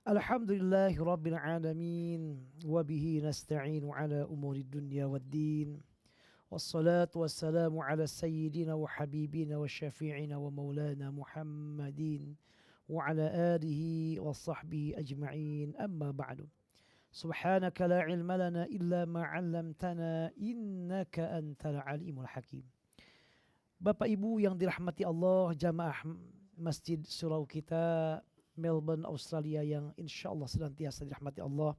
Alhamdulillahi Rabbil Alamin. Wabihi nasta'inu ala umuri dunya wad din. Wassalatu wassalamu ala sayyidina wa habibina wa syafi'ina wa maulana Muhammadin. Wa ala alihi wa sahbihi ajma'in. Amma ba'du. Subhanaka la ilma lana illa ma 'allamtana innaka antal alimul hakim. Bapak Ibu yang dirahmati Allah, jamaah Masjid Surau kita Melbourne, Australia yang insya Allah senantiasa dirahmati Allah.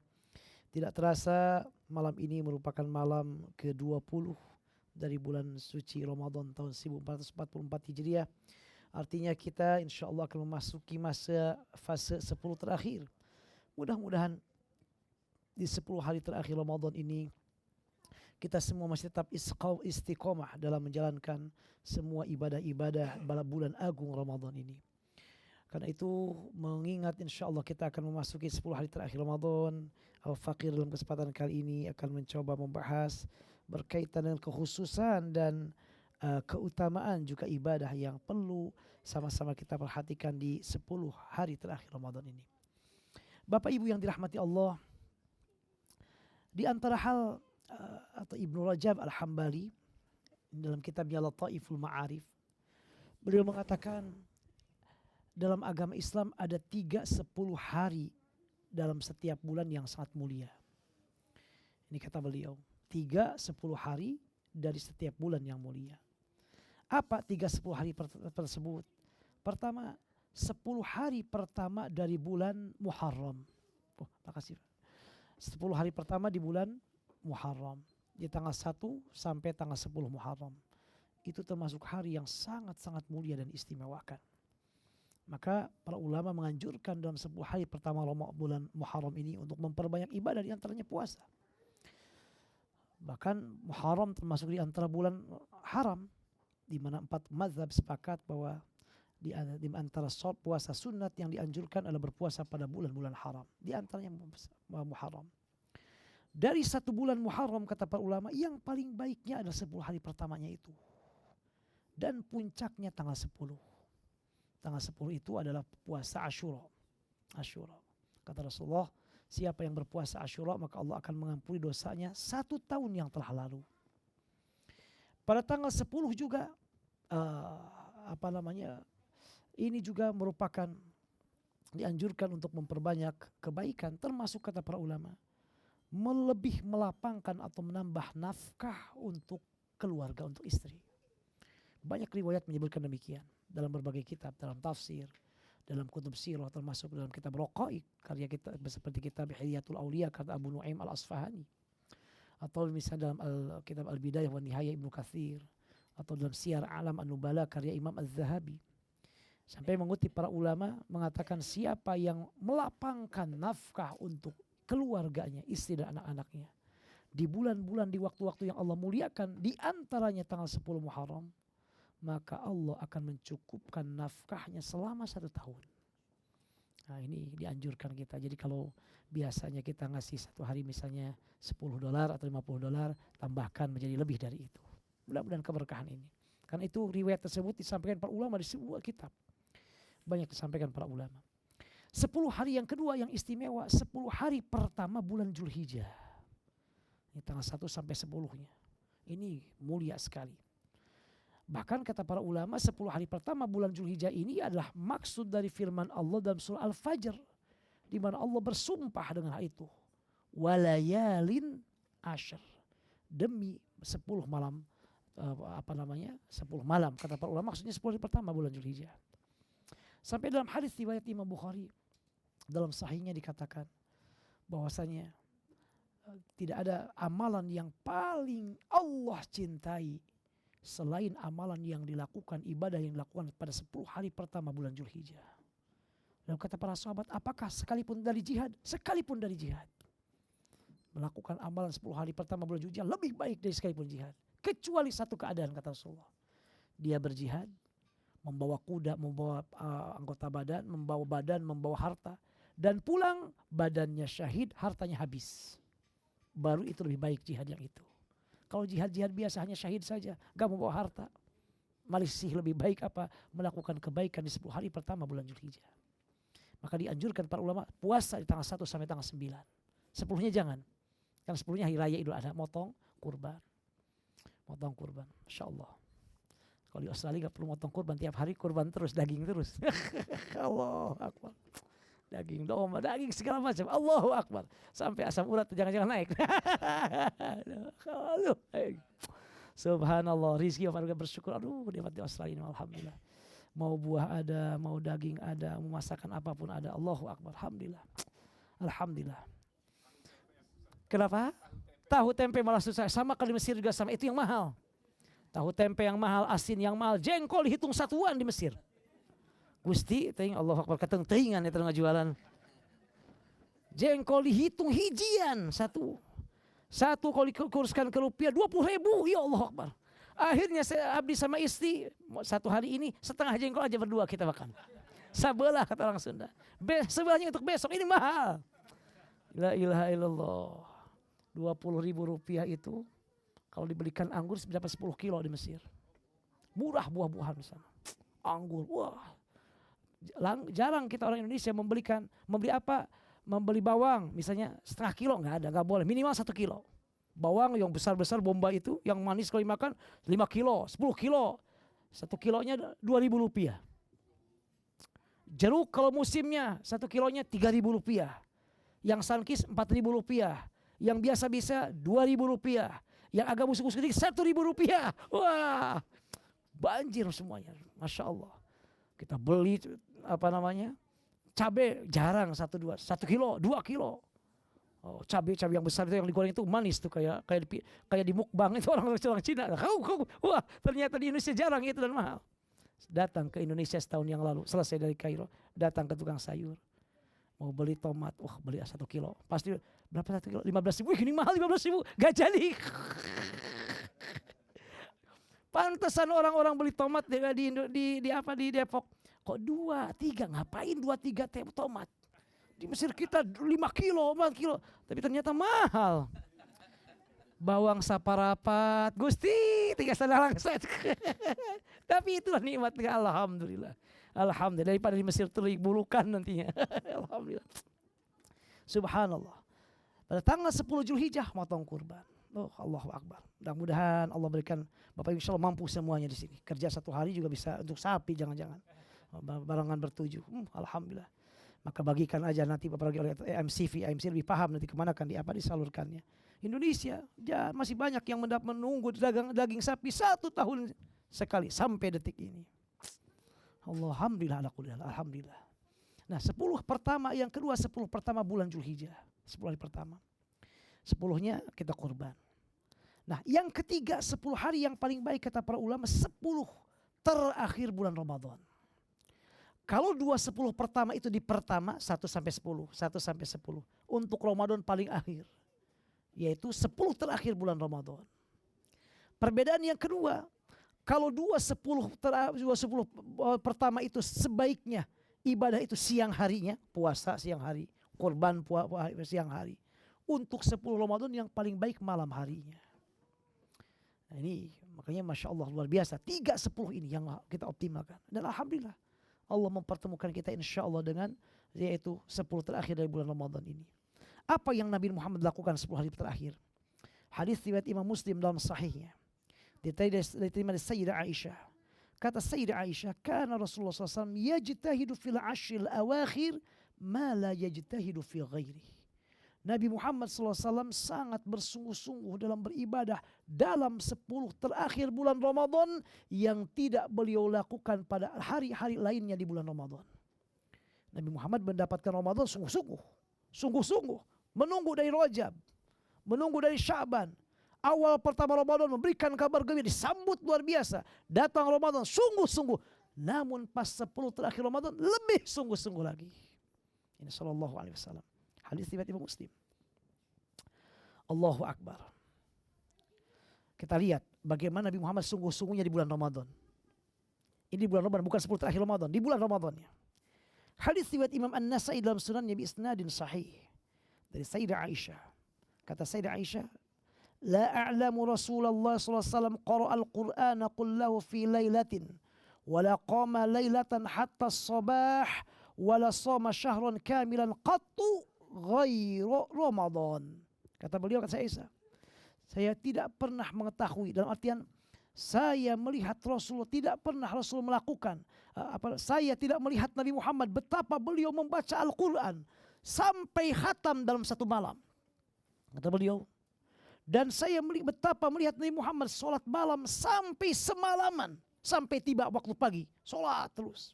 Tidak terasa malam ini merupakan malam ke-20 dari bulan suci Ramadan tahun 1444 Hijriah. Artinya kita insya Allah akan memasuki fase 10 terakhir. Mudah-mudahan di 10 hari terakhir Ramadan ini kita semua masih tetap istiqomah dalam menjalankan semua ibadah-ibadah pada bulan agung Ramadan ini. Karena itu mengingat insya Allah kita akan memasuki 10 hari terakhir Ramadan. Al-Faqir dalam kesempatan kali ini akan mencoba membahas berkaitan dengan kekhususan dan keutamaan juga ibadah yang perlu sama-sama kita perhatikan di 10 hari terakhir Ramadan ini. Bapak Ibu yang dirahmati Allah, di antara hal atau Ibnu Rajab Al-Hambali dalam kitabnya Lataiful Ma'arif, beliau mengatakan dalam agama Islam ada 10 hari dalam setiap bulan yang sangat mulia. Ini kata beliau, 10 hari dari setiap bulan yang mulia. Apa 10 hari tersebut? Pertama, 10 hari pertama dari bulan Muharram. Oh, makasih. 10 hari pertama di bulan Muharram. Di tanggal 1 sampai tanggal 10 Muharram. Itu termasuk hari yang sangat-sangat mulia dan istimewakan. Maka para ulama menganjurkan dalam 10 hari pertama bulan Muharram ini untuk memperbanyak ibadah, di antaranya puasa. Bahkan Muharram termasuk di antara bulan haram, di mana 4 mazhab sepakat bahwa di antara puasa sunat yang dianjurkan adalah berpuasa pada bulan-bulan haram. Di antaranya Muharram. Dari 1 bulan Muharram kata para ulama yang paling baiknya adalah 10 hari pertamanya itu. Dan puncaknya tanggal 10. Tanggal 10 itu adalah puasa Asyura. Asyura. Kata Rasulullah, siapa yang berpuasa Asyura maka Allah akan mengampuni dosanya 1 tahun yang telah lalu. Pada tanggal 10 juga ini juga merupakan dianjurkan untuk memperbanyak kebaikan, termasuk kata para ulama melebih melapangkan atau menambah nafkah untuk keluarga, untuk istri. Banyak riwayat menyebutkan demikian dalam berbagai kitab, dalam tafsir, dalam kutub sirah, termasuk dalam kitab Raqaiq, karya kita seperti kitab Hilyatul Auliya kata Abu Nuaim Al-Asfahani, atau misalnya dalam kitab Al-Bidayah wa Nihayah Ibnu Katsir, atau dalam Siyar Alam An-Nubala karya Imam Az-Zahabi. Sampai mengutip para ulama mengatakan siapa yang melapangkan nafkah untuk keluarganya, istri dan anak-anaknya di bulan-bulan, di waktu-waktu yang Allah muliakan, di antaranya tanggal 10 Muharram, maka Allah akan mencukupkan nafkahnya selama 1 tahun. Nah, ini dianjurkan kita. Jadi kalau biasanya kita ngasih 1 hari misalnya $10 atau $50, tambahkan menjadi lebih dari itu. Mudah-mudahan keberkahan ini. Karena itu riwayat tersebut disampaikan para ulama di sebuah kitab. Banyak disampaikan para ulama. 10 hari yang kedua yang istimewa, 10 hari pertama bulan Zulhijjah. Ini tanggal 1 sampai 10-nya. Ini mulia sekali. Bahkan kata para ulama 10 hari pertama bulan Zulhijjah ini adalah maksud dari firman Allah dalam surah Al-Fajr, di mana Allah bersumpah dengan hal itu. Walayalin asyr, demi 10 malam 10 malam kata para ulama, maksudnya 10 hari pertama bulan Zulhijjah. Sampai dalam hadis riwayat Imam Bukhari dalam sahihnya dikatakan bahwasanya tidak ada amalan yang paling Allah cintai selain amalan yang dilakukan, ibadah yang dilakukan pada 10 hari pertama bulan Zulhijjah. Lalu kata para sahabat, apakah sekalipun dari jihad? Sekalipun dari jihad. Melakukan amalan 10 hari pertama bulan Zulhijjah lebih baik dari sekalipun jihad. Kecuali 1 keadaan kata Rasulullah. Dia berjihad, membawa kuda, membawa anggota badan, membawa harta. Dan pulang badannya syahid, hartanya habis. Baru itu lebih baik jihad yang itu. Kalau jihad-jihad biasa hanya syahid saja, gak membawa harta, masih lebih baik apa? Melakukan kebaikan di 10 hari pertama bulan Zulhijjah. Maka dianjurkan para ulama puasa di tanggal 1 sampai tanggal 9. 10-nya jangan. Karena 10-nya hari raya Idul Adha, motong kurban. Motong kurban, Masya Allah. Kalau di Australia gak perlu motong kurban, tiap hari kurban terus, daging terus. Allahu Akbar. Daging domba, daging segala macam. Allahu Akbar. Sampai asam urat jangan-jangan naik. Subhanallah, rizki warga bersyukur. Aduh, dapat di Australia ini, alhamdulillah. Mau buah ada, mau daging ada, mau masakan apapun ada. Allahu Akbar, alhamdulillah. Alhamdulillah. Kenapa? Tahu tempe malah susah. Sama kali Mesir juga sama, itu yang mahal. Tahu tempe yang mahal, asin yang mahal, jengkol dihitung satuan di Mesir. Gusti, Allah Akbar, keteng-tengan ya tengah jualan. Jengkol dihitung hijian satu. Satu kalau dikuruskan ke rupiah 20.000, ya Allah Akbar. Akhirnya saya abdi sama istri, satu hari ini setengah jengkol aja berdua kita makan. Sabelah kata orang Sunda. Sebelahnya untuk besok, ini mahal. La ilaha illallah. 20.000 rupiah itu kalau dibelikan anggur dapat 10 kilo di Mesir. Murah buah-buahan di sana. Anggur, wah. Jarang kita orang Indonesia membeli apa? Membeli bawang misalnya setengah kilo, nggak boleh, minimal 1 kilo. Bawang yang besar-besar bomba itu, yang manis kalau dimakan 5 kilo, 10 kilo. 1 kilonya 2.000 rupiah. Jeruk kalau musimnya 1 kilonya 3.000 rupiah. Yang sunkist 4.000 rupiah. Yang biasa-biasa 2.000 rupiah. Yang agak busuk-busuk sedikit 1.000 rupiah. Wah, banjir semuanya, Masya Allah. Kita beli cabai jarang 1 kilo, 2 kilo. Oh, cabai yang besar itu yang digoreng itu manis tuh kayak di mukbang itu orang Cina. Wah, ternyata di Indonesia jarang itu dan mahal. Datang ke Indonesia setahun yang lalu, selesai dari Kairo, datang ke tukang sayur. Mau beli tomat, wah beli 1 kilo. Pasti berapa 1 kilo? 15.000. Wih, ini mahal 15.000. Gak jadi. Pantesan orang-orang beli tomat di Depok. Kok 2, 3, ngapain 2, 3 tomat? Di Mesir kita 5 kilo, 4 kilo. Tapi ternyata mahal. Bawang saparapat, Gusti, 3 sandal langset. Tapi itulah nikmatnya, alhamdulillah. Alhamdulillah, daripada di Mesir terik bulukan nantinya. Alhamdulillah. Subhanallah. Pada tanggal 10 Zulhijjah motong kurban. Oh, Allahu Akbar. Mudah-mudahan Allah berikan Bapak insya Allah mampu semuanya di sini. Kerja 1 hari juga bisa untuk sapi, jangan-jangan. Barangan bertujuh. Alhamdulillah. Maka bagikan aja nanti Bapak oleh AMCV lebih paham nanti kemana kan disalurkannya. Indonesia masih banyak yang menunggu daging sapi 1 tahun sekali sampai detik ini. Alhamdulillah ala kulli hal. Alhamdulillah. Nah, 10 pertama, yang kedua 10 pertama bulan Zulhijjah. 10 hari pertama. 10-nya kita kurban. Nah, yang ketiga 10 hari yang paling baik kata para ulama 10 terakhir bulan Ramadan. Kalau 10 pertama itu di pertama 1 sampai 10, 1 sampai 10. Untuk Ramadan paling akhir, yaitu 10 terakhir bulan Ramadan. Perbedaan yang kedua, kalau 10 pertama itu sebaiknya ibadah itu siang harinya, puasa siang hari, kurban siang hari. Untuk 10 Ramadan yang paling baik malam harinya. Nah ini makanya Masya Allah luar biasa. 3-10 ini yang kita optimalkan. Dan Alhamdulillah Allah mempertemukan kita insya Allah dengan yaitu 10 terakhir dari bulan Ramadan ini. Apa yang Nabi Muhammad lakukan 10 hari terakhir? Hadis riwayat Imam Muslim dalam sahihnya. Diterima dari Sayyidah Aisyah. Kata Sayyidah Aisyah, kana Rasulullah SAW yajtahidu fil ashril awakhir ma la yajtahidu fi ghairihi. Nabi Muhammad SAW sangat bersungguh-sungguh dalam beribadah dalam 10 terakhir bulan Ramadan yang tidak beliau lakukan pada hari-hari lainnya di bulan Ramadan. Nabi Muhammad mendapatkan Ramadan sungguh-sungguh, menunggu dari Rajab, menunggu dari Sya'ban. Awal pertama Ramadan memberikan kabar gembira, disambut luar biasa. Datang Ramadan sungguh-sungguh. Namun pas 10 terakhir Ramadan lebih sungguh-sungguh lagi. Ini sallallahu alaihi wasallam. Hadis riwayat Imam Muslim. Allahu Akbar. Kita lihat bagaimana Nabi Muhammad sungguh-sungguhnya di bulan Ramadan. Ini bulan Ramadan, bukan 10 terakhir Ramadan, di bulan Ramadannya. Hadis riwayat Imam An-Nasai dalam sunannya bi isnadin sahih dari Sayyidah Aisyah. Kata Sayyidah Aisyah, la a'lamu Rasulullah sallallahu alaihi wasallam qara'a al-Qur'ana kullahu fi lailatin wa la qama lailatan hatta as-sabah wala shoma syahran kamilan qattu ghairu Ramadan. Kata beliau, kata Aisyah, saya tidak pernah mengetahui, dalam artian saya melihat Rasulullah, tidak pernah Rasul melakukan saya tidak melihat Nabi Muhammad betapa beliau membaca Al-Quran sampai khatam dalam satu malam. Kata beliau, dan saya betapa melihat Nabi Muhammad sholat malam sampai semalaman, sampai tiba waktu pagi, sholat terus.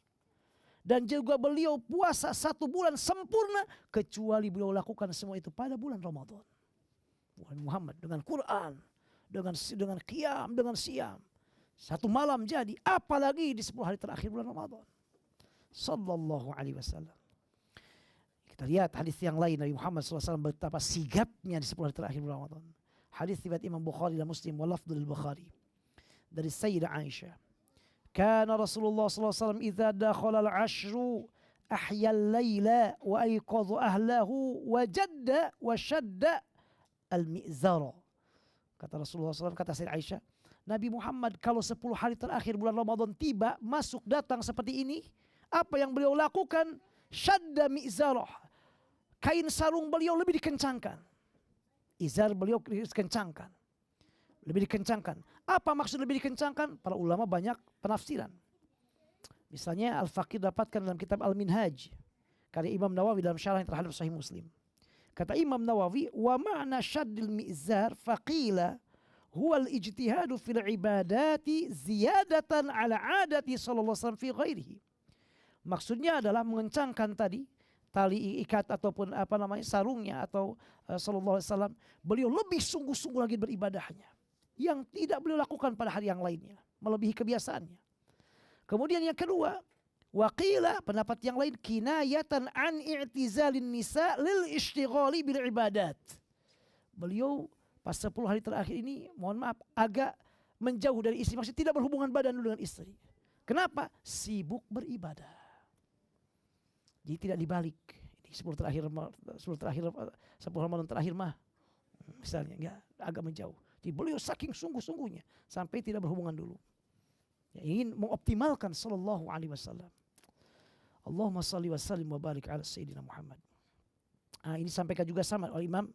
Dan juga beliau puasa 1 bulan sempurna, kecuali beliau lakukan semua itu pada bulan Ramadan. Nabi Muhammad dengan Quran, dengan qiyam, dengan siam, 1 malam jadi, apalagi di 10 hari terakhir bulan Ramadan. Sallallahu alaihi wasallam. Kita lihat hadis yang lain, Nabi Muhammad SAW betapa sigapnya di 10 hari terakhir bulan Ramadan. Hadis riwayat Imam Bukhari dan Muslim wa lafdzul Bukhari dari Sayyidah Aisyah. Kana Rasulullah SAW idza dakhala al-ashru ahya al-laila wa ayqadha ahlahu wa jadda wa shadda al-mi'zara. Kata Rasulullah SAW, kata Sayyidah Aisyah, Nabi Muhammad kalau 10 hari terakhir bulan Ramadan tiba, masuk datang seperti ini, apa yang beliau lakukan? Syadda mi'zarah, kain sarung beliau lebih dikencangkan. Izar beliau dikencangkan, lebih dikencangkan. Apa maksud lebih dikencangkan? Para ulama banyak penafsiran. Misalnya Al-Faqih dapatkan dalam kitab Al-Minhaj karya Imam Nawawi dalam syarah yang terhadap Sahih Muslim. Kata Imam Nawawi, wa ma'na syaddil mi'zar faqila huwa al-ijtihadu fil ibadati ziyadatan ala adati sallallahu alaihi wasallam fi ghairihi. Maksudnya adalah mengencangkan tadi tali ikat ataupun sarungnya atau sallallahu alaihi wasallam, beliau lebih sungguh-sungguh lagi beribadahnya yang tidak beliau lakukan pada hari yang lainnya, melebihi kebiasaannya. Kemudian yang kedua, waqila, pendapat yang lain, kinayatan an i'tizalin nisa lil ishtighali bil ibadat. Beliau pas 10 hari terakhir ini, mohon maaf, agak menjauh dari istri, maksudnya tidak berhubungan badan dulu dengan istri. Kenapa? Sibuk beribadah. Jadi tidak dibalik. Ini 10 Ramadan terakhir mah misalnya enggak, agak menjauh. Jadi beliau saking sungguh-sungguhnya sampai tidak berhubungan dulu. Ya, ingin mengoptimalkan sallallahu alaihi wasallam. Allahumma shalli wa sallim wa barik ala sayyidina Muhammad. Ini sampaikan juga sama oleh Imam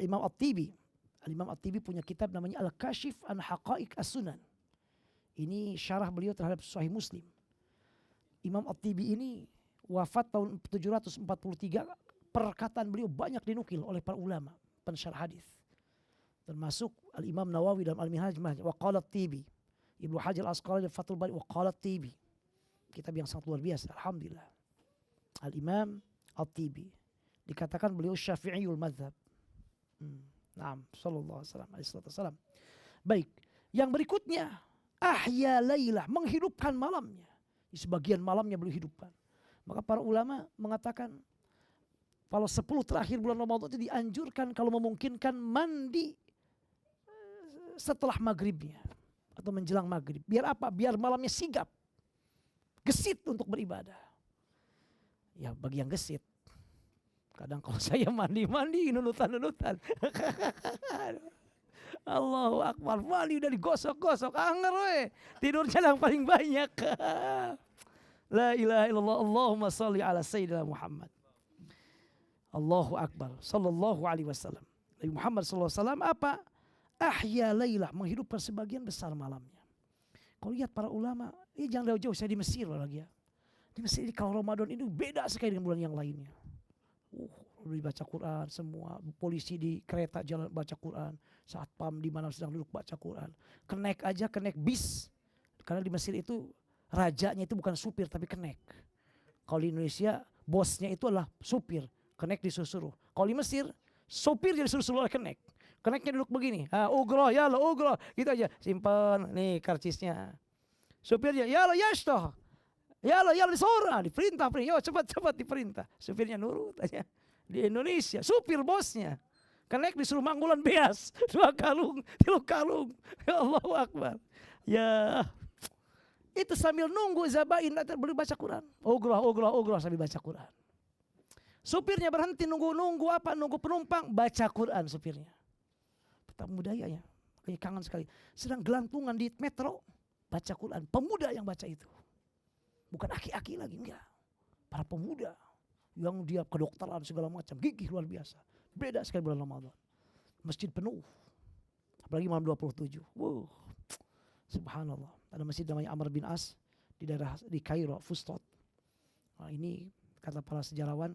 Imam At-Tibi. Imam At-Tibi punya kitab namanya Al-Kashif an Haqa'iq As-Sunan. Ini syarah beliau terhadap Sahih Muslim. Imam At-Tibi ini wafat tahun 743, perkataan beliau banyak dinukil oleh para ulama pensyarah hadis. Termasuk Al-Imam Nawawi dalam Al-Minhaj wa qala At-Tibi, Ibnu Hajar Al-Asqalani dalam Fathul Bari wa qala At-Tibi. Kitab yang sangat luar biasa, alhamdulillah. Al-Imam At-Tibi dikatakan beliau Syafi'iyul Madzhab. Naam, sallallahu alaihi wasallam. Baik, yang berikutnya ahya lailah, menghidupkan malamnya. Di sebagian malamnya beliau hidupkan. Maka para ulama mengatakan kalau 10 terakhir bulan Ramadan itu dianjurkan kalau memungkinkan mandi setelah maghribnya atau menjelang maghrib. Biar apa? Biar malamnya sigap, gesit untuk beribadah. Ya bagi yang gesit. Kadang kalau saya mandi nunutan. Allahu Akbar, mandi udah digosok-gosok, anger we. Tidurnya yang paling banyak. La ilaha illallah, Allahumma shalli ala sayyidina Muhammad. Allahu Akbar, sallallahu alaihi wasallam. Nabi Muhammad sallallahu alaihi wasallam apa? Ahya lailah, menghidupkan sebagian besar malamnya. Kalau lihat para ulama, jangan jauh-jauh, saya di Mesir lagi ya. Di Mesir ini kalau Ramadan ini beda sekali dengan bulan yang lainnya. Dibaca Quran semua, polisi di kereta jalan baca Quran, satpam di mana sedang duduk baca Quran. Kenek bis, karena di Mesir itu rajanya itu bukan supir tapi kenek. Kalau di Indonesia bosnya itu adalah supir, kenek disuruh. Kalau di Mesir supir jadi suruh oleh kenek. Keneknya duduk begini, ugroh, ya lo ugroh, gitu aja, simpan nih karcisnya. Supirnya, ya lo yashtoh, ya lo disorah, diperintah, yo cepat diperintah. Supirnya nurut aja. Di Indonesia, supir bosnya. Kenek disuruh manggulan beas. 2 kalung, 3 kalung. Ya Allahu Akbar. Ya. Itu sambil nunggu zabain boleh baca Quran. Ogroh sambil baca Quran. Supirnya berhenti nunggu apa? Nunggu penumpang. Baca Quran supirnya. Betapa budayanya. Makanya kangen sekali. Sedang gelantungan di metro. Baca Quran. Pemuda yang baca itu. Bukan aki-aki lagi, enggak. Para pemuda yang dia kedokteran segala macam, gigih luar biasa. Beda sekali bulan Ramadan. Masjid penuh. Apalagi malam 27. Wow. Subhanallah. Ada masjid namanya Amr bin As di daerah di Kairo, Fustat. Nah, ini kata para sejarawan,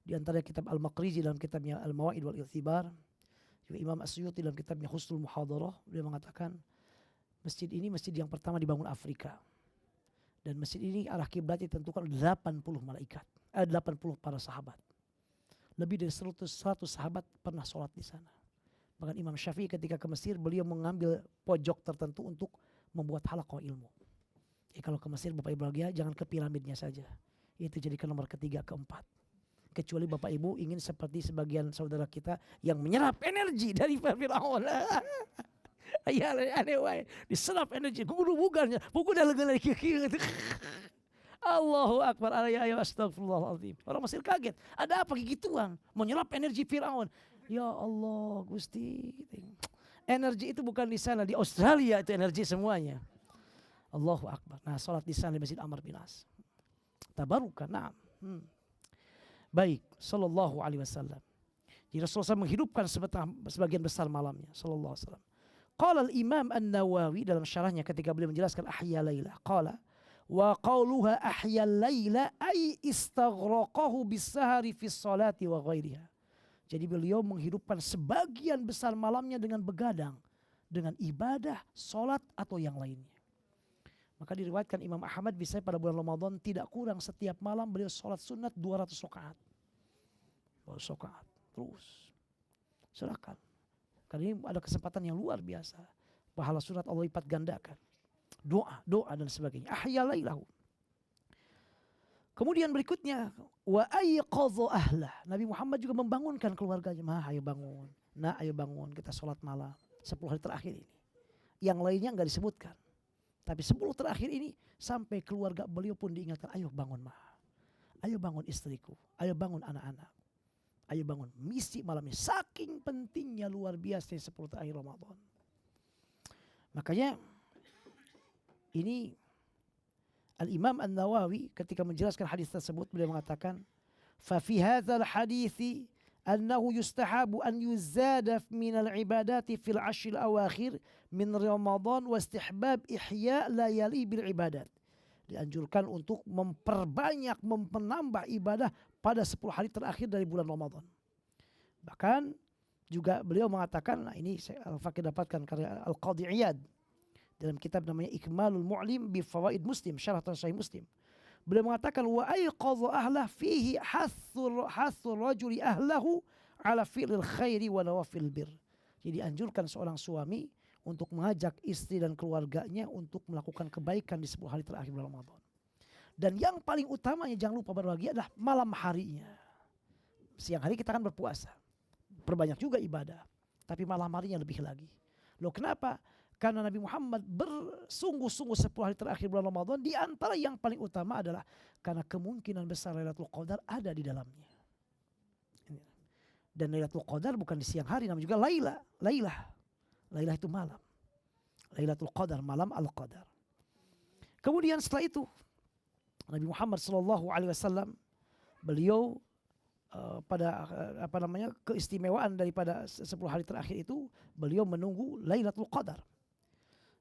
di antara kitab Al-Maqrizi dalam kitabnya Al-Mawaid wal I'tibar, juga Imam As-Suyuti dalam kitabnya Husnul Muhadarah, dia mengatakan masjid ini masjid yang pertama dibangun Afrika. Dan masjid ini arah kiblatnya ditentukan 80 malaikat, 80 para sahabat. Lebih dari 100 sahabat pernah sholat di sana. Bahkan Imam Syafi'i ketika ke Mesir, beliau mengambil pojok tertentu untuk membuat halaqah ilmu. Kalau ke Mesir Bapak Ibu bahagia, jangan ke piramidnya saja. Itu jadikan nomor ketiga, keempat. Kecuali Bapak Ibu ingin seperti sebagian saudara kita yang menyerap energi dari Fir'aun. Ya aneh, diserap energi, kudu bukannya, buku dah lagi Allahu Akbar, ayo astagfirullahaladzim. Orang Mesir kaget, ada apa gituan, menyerap energi Fir'aun. Ya Allah Gusti, energi itu bukan di sana, di Australia itu energi semuanya. Allahu Akbar. Nah, sholat di sana di Masjid Amr bin As. Tabarukan, nah. Baik, sallallahu alaihi wasallam. Jadi Rasulullah SAW menghidupkan sebagian besar malamnya, sallallahu alaihi wasallam. Qala al-Imam An-Nawawi dalam syarahnya ketika beliau menjelaskan ahya laila, qala wa qawluha ahya laila ay istaghraqahu bis-sahari fi sholati wa ghairiha. Jadi beliau menghidupkan sebagian besar malamnya dengan begadang, dengan ibadah, salat atau yang lainnya. Maka diriwayatkan Imam Ahmad bisa pada bulan Ramadan tidak kurang setiap malam beliau salat sunat 200 rakaat. 200 rakaat terus. Silakan. Karena ini ada kesempatan yang luar biasa. Pahala sunat Allah lipat gandakan. Doa dan sebagainya. Ahya lailahu. Kemudian berikutnya wa ayqadha ahlah. Nabi Muhammad juga membangunkan keluarganya. Ayo bangun. Nah, ayo bangun, kita sholat malam 10 hari terakhir ini. Yang lainnya enggak disebutkan. Tapi 10 terakhir ini sampai keluarga beliau pun diingatkan, ayo bangun ayo bangun istriku, ayo bangun anak-anak, ayo bangun misi malam ini. Saking pentingnya luar biasa 10 terakhir Ramadan. Makanya ini Al-Imam An-Nawawi ketika menjelaskan hadis tersebut beliau mengatakan, fa fi hadzal hadithi annahu yustahabu an yuzada min al-ibadati fil 'ashr al-awakhir min Ramadan wa istihbab ihya layali bil ibadat. Dianjurkan untuk memperbanyak, menambah ibadah pada 10 hari terakhir dari bulan Ramadan. Bahkan juga beliau mengatakan, nah ini saya Al-Faqih dapatkan karya Al-Qadhi Iyad dalam kitab namanya Ikmalul Mu'lim bi Fawaid Muslim, syarah Sahih Muslim. Beliau mengatakan wa ayqadha ahlah fihi hathur rajuli ahlahu ala fi'lil khairi wa nawafil bir. Jadi anjurkan seorang suami untuk mengajak istri dan keluarganya untuk melakukan kebaikan di 10 hari terakhir bulan Ramadan. Dan yang paling utamanya jangan lupa berbagi adalah malam harinya. Siang hari kita kan berpuasa. Perbanyak juga ibadah. Tapi malam harinya lebih lagi. Loh kenapa? Karena Nabi Muhammad bersungguh-sungguh 10 hari terakhir bulan Ramadan. Di antara yang paling utama adalah karena kemungkinan besar Lailatul Qadar ada di dalamnya. Dan Lailatul Qadar bukan di siang hari, namanya juga Lailah. Lailah itu malam. Lailatul Qadar, malam Al-Qadar. Kemudian setelah itu Nabi Muhammad SAW beliau pada keistimewaan daripada 10 hari terakhir itu beliau menunggu Lailatul Qadar.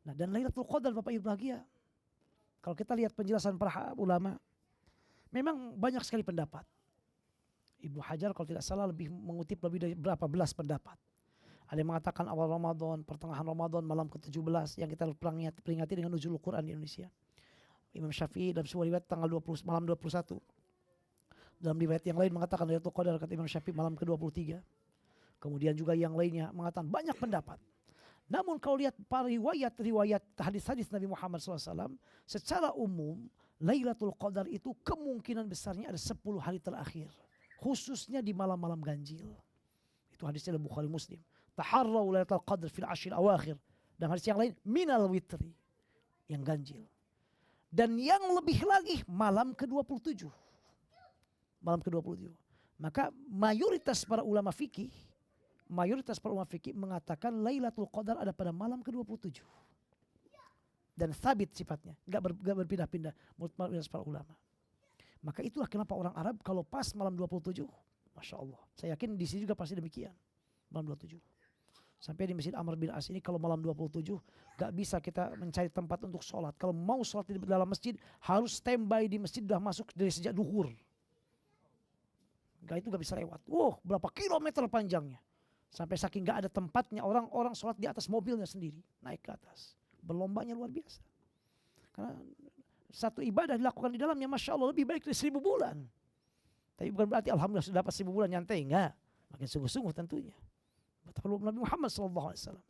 Nah, dan Lailatul Qadar Bapak Ibu bahagia, kalau kita lihat penjelasan para ulama, memang banyak sekali pendapat. Ibnu Hajar kalau tidak salah mengutip lebih dari berapa belas pendapat. Ada yang mengatakan awal Ramadan, pertengahan Ramadan, malam ke-17 yang kita peringati dengan nuzulul Quran di Indonesia. Imam Syafi'i dalam sebuah riwayat tanggal 20 malam 21. Dalam riwayat yang lain mengatakan Lailatul Qadar kata Imam Syafi'i malam ke-23. Kemudian juga yang lainnya mengatakan banyak pendapat. Namun kalau lihat para riwayat hadis-hadis Nabi Muhammad SAW, secara umum Lailatul Qadar itu kemungkinan besarnya ada 10 hari terakhir. Khususnya di malam-malam ganjil. Itu hadisnya dari Bukhari Muslim. Taharraw Lailatul Qadar fil 'ashr al-awakhir. Dan hadis yang lain minal witri. Yang ganjil. Dan yang lebih lagi malam ke-27. Malam ke-27. Maka mayoritas para ulama fikih mengatakan Lailatul Qadar ada pada malam ke-27. dan sabit sifatnya, enggak berpindah-pindah menurut mayoritas para ulama. Maka itulah kenapa orang Arab kalau pas malam 27, Masya Allah. Saya yakin di sini juga pasti demikian. Malam 27. Sampai di Masjid Amr bin As ini kalau malam 27 gak bisa kita mencari tempat untuk sholat. Kalau mau sholat di dalam masjid harus standby di masjid, sudah masuk dari sejak duhur. Itu gak bisa lewat. Berapa kilometer panjangnya. Sampai saking gak ada tempatnya orang-orang sholat di atas mobilnya sendiri. Naik ke atas. Berlombanya luar biasa. Karena satu ibadah dilakukan di dalamnya Masya Allah lebih baik dari 1000 bulan. Tapi bukan berarti Alhamdulillah sudah dapat 1000 bulan nyantai. Enggak. Makin sungguh-sungguh tentunya. Betapa Nabi Muhammad SAW.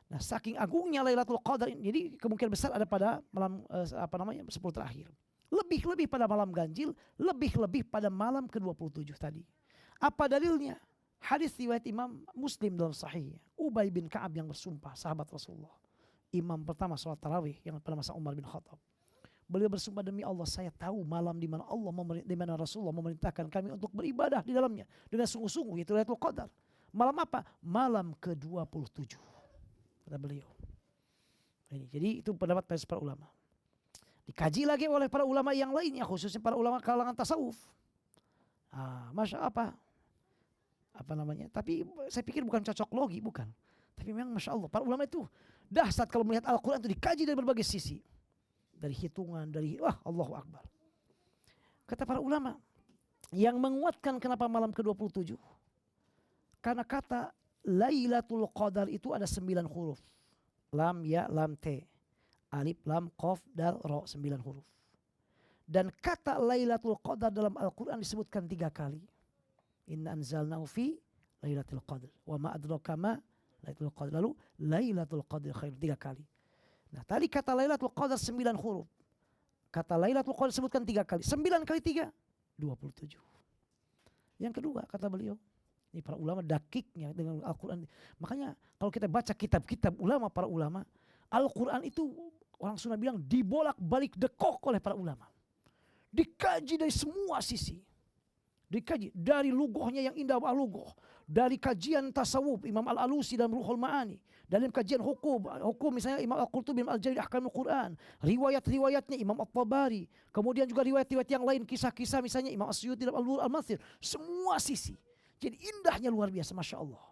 Nah saking agungnya Lailatul Qadar ini. Jadi kemungkinan besar ada pada malam 10 terakhir. Lebih-lebih pada malam ganjil. Lebih-lebih pada malam ke-27 tadi. Apa dalilnya? Hadis riwayat Imam Muslim dalam sahihnya. Ubay bin Ka'ab yang bersumpah, sahabat Rasulullah. Imam pertama sholat tarawih yang pada masa Umar bin Khattab. Beliau bersumpah, demi Allah saya tahu malam di mana di mana Rasulullah memerintahkan kami untuk beribadah di dalamnya dengan sungguh-sungguh, yaitu Lailatul Qadar. Malam apa? Malam ke-27. Kata beliau. Jadi itu pendapat para ulama. Dikaji lagi oleh para ulama yang lainnya, khususnya para ulama kalangan tasawuf. Tapi saya pikir bukan cocok logi, bukan. Tapi memang Masya Allah, para ulama itu dahsyat kalau melihat Al-Quran itu dikaji dari berbagai sisi. Dari hitungan, Allahu Akbar. Kata para ulama, yang menguatkan kenapa malam ke-27. Karena kata Lailatul Qadar itu ada 9 huruf. Lam, ya, lam, te. Alif, lam, qaf, dal, ro. 9 huruf. Dan kata Lailatul Qadar dalam Al-Quran disebutkan 3 kali. Inna anzalnahu fi Lailatul Qadar. Wa ma adraka ma Lailatul Qadar. Lalu Lailatul Qadar khair 3 kali. Nah tadi kata Lailatul Qadar 9 huruf. Kata Lailatul Qadar disebutkan 3 kali. 9 kali 3, 27. Yang kedua kata beliau. Ini para ulama dakiknya dengan Al-Quran. Makanya kalau kita baca kitab-kitab ulama, para ulama. Al-Quran itu orang Sunda bilang dibolak-balik dekok oleh para ulama. Dikaji dari semua sisi. Dikaji dari lugohnya yang indah lugoh, dari kajian tasawuf Imam Al-Alusi dalam Ruhul Ma'ani, dalam kajian hukum misalnya Imam Al-Qurtubi Al-Jalil Ahkamul Quran, riwayat-riwayatnya Imam At-Tabari, kemudian juga riwayat-riwayat yang lain, kisah-kisah misalnya Imam Asyuti dalam Al-Bur Al-Mathir, semua sisi. Jadi indahnya luar biasa, Masya Allah.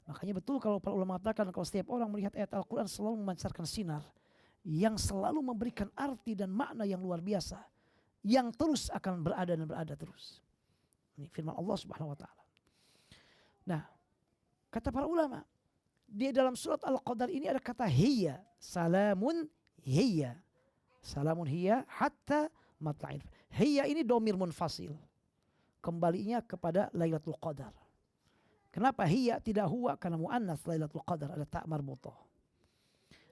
Makanya betul kalau para ulama mengatakan kalau setiap orang melihat ayat Al-Quran selalu memancarkan sinar yang selalu memberikan arti dan makna yang luar biasa, yang terus akan berada dan berada terus. Ini firman Allah Subhanahu wa taala. Nah, kata para ulama, di dalam surat Al-Qadar ini ada kata hiya, salamun hiya. Salamun hiya hatta matla'il. Hiya ini domir munfasil. Kembalinya kepada Lailatul Qadar. Kenapa hiya tidak huwa? Karena muannas Lailatul Qadar ada ta' marbutah.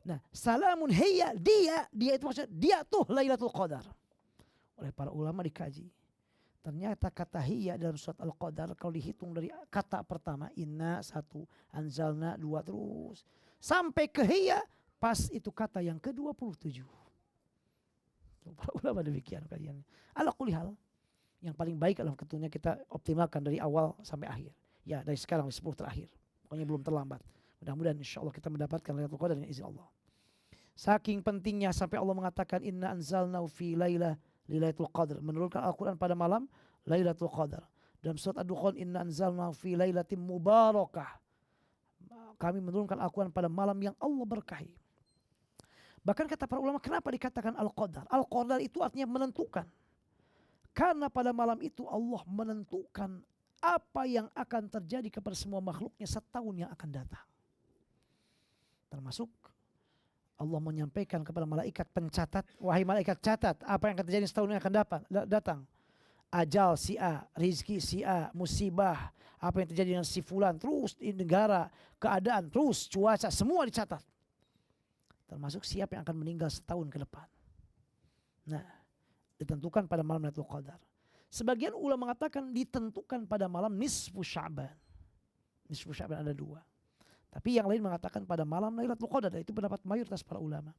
Nah, salamun hiya, dia itu maksudnya dia tuh Lailatul Qadar. Oleh para ulama dikaji. Ternyata kata hiya dalam surat Al-Qadar kalau dihitung dari kata pertama inna 1, anzalna 2 terus sampai ke hiya pas itu kata yang ke-27. Para ulama demikian kajiannya. Ala kulli hal yang paling baik adalah tentunya kita optimalkan dari awal sampai akhir. Ya dari sekarang di 10 terakhir. Pokoknya belum terlambat. Mudah-mudahan insyaallah kita mendapatkan Lailatul Qadar dengan izin Allah. Saking pentingnya sampai Allah mengatakan inna anzalnahu fi Lailatul Qadar, menurunkan Al-Quran pada malam Lailatul Qadar. Dalam surat Ad-Dukhan inna anzalna fi lailatin mubarakah. Kami menurunkan Al-Quran pada malam yang Allah berkahi. Bahkan kata para ulama kenapa dikatakan Al-Qadar? Al-Qadar itu artinya menentukan. Karena pada malam itu Allah menentukan apa yang akan terjadi kepada semua makhluknya setahun yang akan datang. Termasuk Allah menyampaikan kepada malaikat pencatat, wahai malaikat catat apa yang akan terjadi setahun yang akan datang. Ajal si A, rizki si A, musibah, apa yang terjadi dengan si fulan, terus di negara, keadaan, terus cuaca, semua dicatat. Termasuk siapa yang akan meninggal setahun ke depan. Nah, ditentukan pada malam Lailatul Qadar. Sebagian ulama mengatakan ditentukan pada malam nisfu Sya'ban. Nisfu Sya'ban ada 2. Tapi yang lain mengatakan pada malam Lailatul Qadar. Itu pendapat mayoritas para ulama.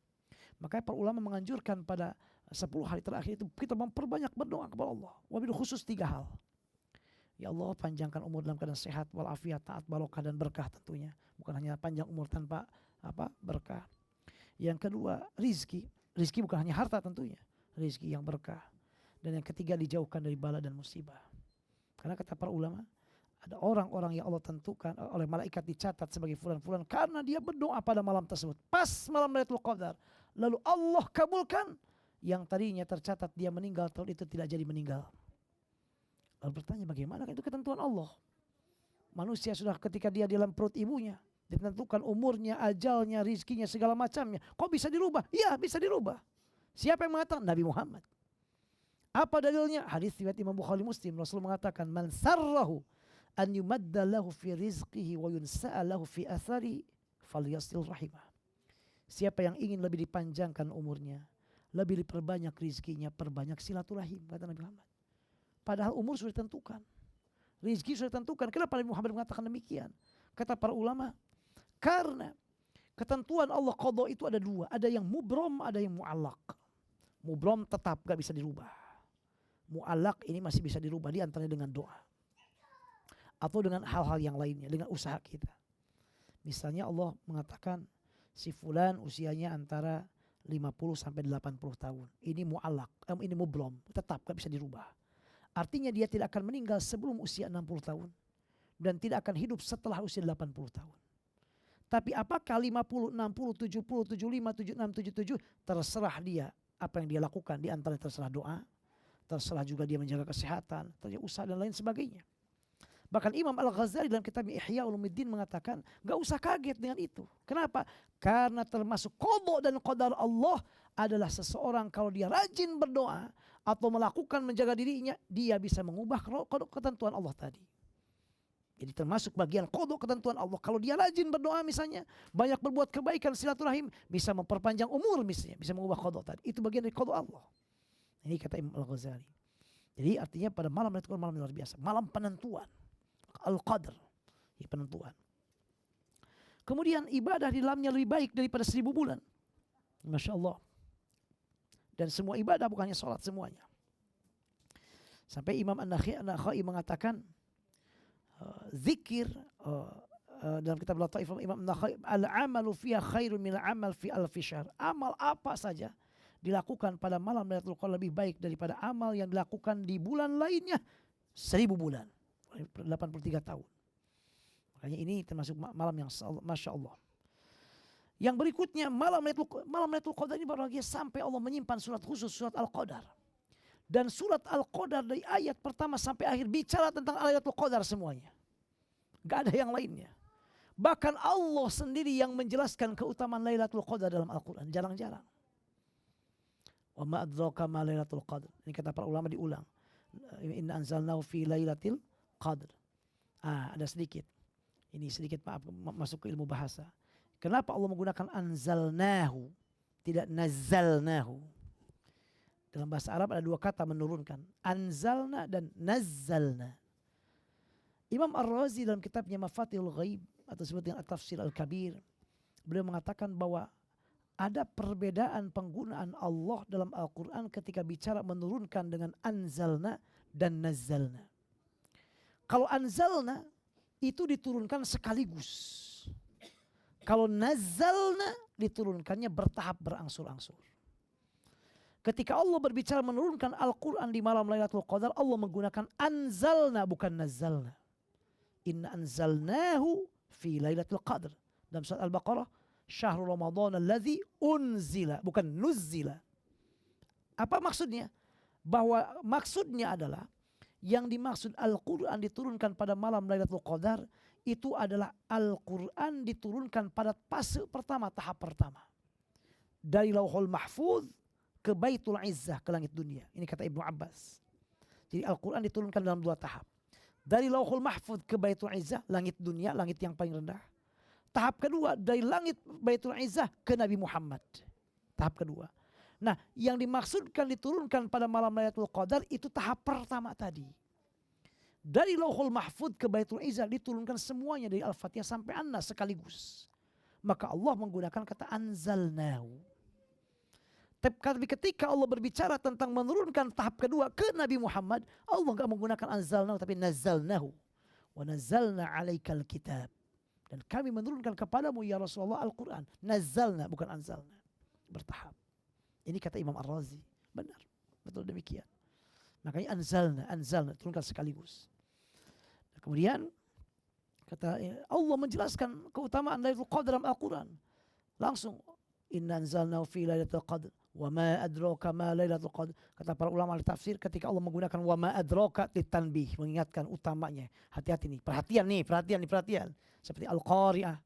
Makanya para ulama menganjurkan pada 10 hari terakhir itu kita memperbanyak berdoa kepada Allah. Wabil khusus 3 hal. Ya Allah panjangkan umur dalam keadaan sehat, walafiat, taat, barokah dan berkah tentunya. Bukan hanya panjang umur tanpa berkah. Yang kedua, rizki. Rizki bukan hanya harta tentunya. Rizki yang berkah. Dan yang ketiga, dijauhkan dari bala dan musibah. Karena kata para ulama, ada orang-orang yang Allah tentukan oleh malaikat dicatat sebagai fulan-fulan karena dia berdoa pada malam tersebut. Pas malam Lailatul Qadar. Lalu Allah kabulkan. Yang tadinya tercatat dia meninggal, tahun itu tidak jadi meninggal. Lalu bertanya, bagaimana? Itu ketentuan Allah. Manusia sudah ketika dia di dalam perut ibunya, ditentukan umurnya, ajalnya, rizkinya, segala macamnya. Kok bisa dirubah? Iya, bisa dirubah. Siapa yang mengatakan? Nabi Muhammad. Apa dalilnya? Hadis riwayat Imam Bukhari Muslim. Rasul mengatakan, man sarrahu an yumadda lahu fi rizqihi wa yunsa'a lahu fi athari falyasil rahimah. Siapa yang ingin lebih dipanjangkan umurnya, lebih diperbanyak rizkinya, perbanyak silaturahim, kata Nabi Muhammad. Padahal umur sudah ditentukan. Rizki sudah ditentukan. Kenapa Nabi Muhammad mengatakan demikian? Kata para ulama, karena ketentuan Allah qadha itu ada dua. Ada yang mubrom, ada yang mu'allaq. Mubrom tetap gak bisa dirubah. Mu'allaq ini masih bisa dirubah, di antaranya dengan doa. Atau dengan hal-hal yang lainnya, dengan usaha kita. Misalnya Allah mengatakan, si fulan usianya antara 50 sampai 80 tahun. Ini mu'allaq, ini mubrom, tetap gak bisa dirubah. Artinya dia tidak akan meninggal sebelum usia 60 tahun. Dan tidak akan hidup setelah usia 80 tahun. Tapi apakah 50, 60, 70, 75, 76, 77, terserah dia apa yang dia lakukan. Di antara terserah doa, terserah juga dia menjaga kesehatan, terserah usaha dan lain sebagainya. Bahkan Imam Al-Ghazali dalam kitab Ihya Ulumuddin mengatakan, gak usah kaget dengan itu. Kenapa? Karena termasuk qadha dan qadar Allah adalah seseorang kalau dia rajin berdoa atau melakukan menjaga dirinya, dia bisa mengubah ketentuan Allah tadi. Jadi termasuk bagian qadha ketentuan Allah. Kalau dia rajin berdoa misalnya, banyak berbuat kebaikan, silaturahim, bisa memperpanjang umur misalnya, bisa mengubah qadha tadi. Itu bagian dari qadha Allah. Ini kata Imam Al-Ghazali. Jadi artinya pada malam itu malam yang luar biasa, malam penentuan. Al-Qadr, penentuan. Kemudian ibadah di dalamnya lebih baik daripada 1000 bulan. Masya Allah. Dan semua ibadah bukan hanya sholat, semuanya. Sampai Imam An-Nakhai mengatakan, zikir, dalam kitab Lataif Imam An-Nakhai, al-amalu fiha khairun min al-amal fi alfi syahr. Amal apa saja dilakukan pada malam Lailatul Qadar lebih baik daripada amal yang dilakukan di bulan lainnya 1000 bulan. 83 tahun. Makanya ini termasuk malam yang Masya Allah. Yang berikutnya malam Lailatul Qadar ini baru lagi sampai Allah menyimpan surat khusus, surat Al-Qadar. Dan surat Al-Qadar dari ayat pertama sampai akhir bicara tentang Lailatul Qadar semuanya. Gak ada yang lainnya. Bahkan Allah sendiri yang menjelaskan keutamaan Lailatul Qadar dalam Al-Quran. Jarang-jarang. Wa ma adraka ma Lailatul Qadar. Ini kata para ulama diulang. Inna anzalnahu fi Lailatul Qadr. Ada sedikit. Ini sedikit maaf masuk ke ilmu bahasa. Kenapa Allah menggunakan anzalnahu, tidak nazzalnahu? Dalam bahasa Arab ada dua kata menurunkan. Anzalna dan nazzalna. Imam Ar-Razi dalam kitabnya Mafatihul Ghaib atau sebutnya At-Tafsir Al-Kabir, beliau mengatakan bahwa ada perbedaan penggunaan Allah dalam Al-Quran ketika bicara menurunkan dengan anzalna dan nazzalna. Kalau anzalna itu diturunkan sekaligus. Kalau nazzalna diturunkannya bertahap berangsur-angsur. Ketika Allah berbicara menurunkan Al-Quran di malam Lailatul Qadar, Allah menggunakan anzalna bukan nazzalna. Inna anzalnahu fi Lailatul Qadr. Dalam surat Al-Baqarah, syahrul Ramadan alladzi unzila, bukan nuzzila. Apa maksudnya? Bahwa maksudnya adalah yang dimaksud Al-Quran diturunkan pada malam Lailatul Qadar itu adalah Al-Quran diturunkan pada fase pertama, tahap pertama. Dari Lauhul Mahfuz ke Baitul Izzah, ke langit dunia. Ini kata Ibnu Abbas. Jadi Al-Quran diturunkan dalam dua tahap. Dari Lauhul Mahfuz ke Baitul Izzah, langit dunia, langit yang paling rendah. Tahap kedua dari langit Baitul Izzah ke Nabi Muhammad. Tahap kedua. Nah, yang dimaksudkan diturunkan pada malam Lailatul Qadar itu tahap pertama tadi. Dari Lauhul Mahfuz ke Baitul Izzah diturunkan semuanya dari Al-Fatihah sampai An-Nas sekaligus. Maka Allah menggunakan kata anzalnahu. Tapi ketika Allah berbicara tentang menurunkan tahap kedua ke Nabi Muhammad, Allah enggak menggunakan anzalnahu tapi nazzalnahu. Wa nazzalna 'alaikal kitab. Dan kami menurunkan kepadamu ya Rasulullah Al-Quran. Nazzalna bukan anzalna. bertahap. Ini kata Imam Ar-Razi. Benar, betul demikian. Makanya anzalna turunkan sekaligus. Kemudian kata Allah menjelaskan keutamaan Lailatul Qadar dalam Al-Quran. Langsung inna anzalnahu fi lailatul qadr wa ma adraka ma lailatul qadr. Kata para ulama ahli tafsir ketika Allah menggunakan wa ma adraka litanbih, mengingatkan utamanya. Hati-hati nih, perhatian. Seperti al-qari'ah,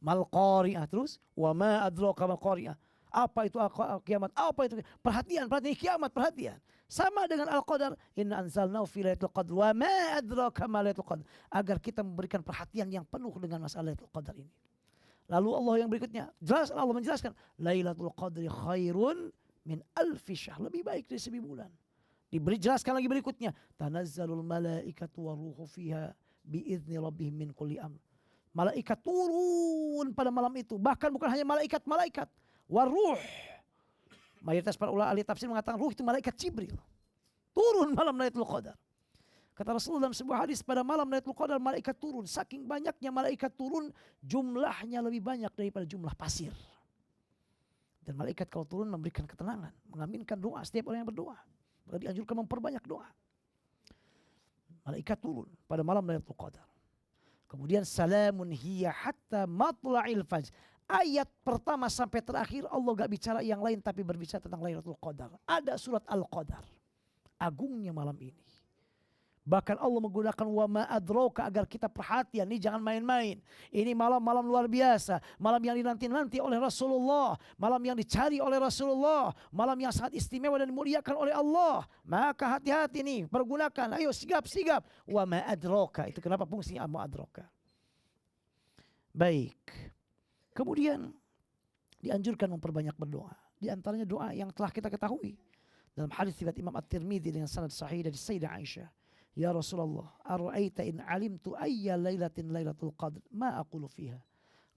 mal qari'ah, terus wa ma adraka mal qari'ah. Apa itu kiamat? Apa itu? Perhatian kiamat, perhatian. Sama dengan Al-Qadar, inna anzalnahu fi lailatul qadr wa ma adraka ma lailatul qadr. Agar kita memberikan perhatian yang penuh dengan masalah Lailatul Qadar ini. Lalu Allah yang berikutnya, jelas Allah menjelaskan, Lailatul Qadri khairun min alfi syahr, lebih baik dari 1000 bulan. Diberi jelaskan lagi berikutnya, tanazzalul malaikatu waruhu fiha biizni rabbihim min kulli amr. Malaikat turun pada malam itu, bahkan bukan hanya malaikat, waruh. Mayoritas para ulama ahli tafsir mengatakan ruh itu malaikat Jibril. Turun malam Lailatul Qadar. Kata Rasulullah dalam sebuah hadis, pada malam Lailatul Qadar malaikat turun. Saking banyaknya malaikat turun, jumlahnya lebih banyak daripada jumlah pasir. Dan malaikat kalau turun memberikan ketenangan, mengaminkan doa setiap orang yang berdoa. Maka dianjurkan memperbanyak doa. Malaikat turun pada malam Lailatul Qadar. Kemudian salamun hiya hatta matla'il fajr. Ayat pertama sampai terakhir Allah gak bicara yang lain tapi berbicara tentang Lailatul Qadar. Ada surat Al-Qadar. Agungnya malam ini. Bahkan Allah menggunakan wa ma adraka agar kita perhatian. Ini jangan main-main. Ini malam-malam luar biasa. Malam yang dinanti-nanti oleh Rasulullah. Malam yang dicari oleh Rasulullah. Malam yang sangat istimewa dan dimuliakan oleh Allah. Maka hati-hati nih. Pergunakan. Ayo sigap. Wa ma adraka. Itu kenapa fungsinya ma adraka. Baik. Kemudian dianjurkan memperbanyak berdoa. Di antaranya doa yang telah kita ketahui. Dalam hadis riwayat Imam At-Tirmidzi dengan sanad sahih dari Sayyidah Aisyah. Ya Rasulullah, ara'aita in alimtu ayya lailatin lailatul qadr ma aqulu fiha.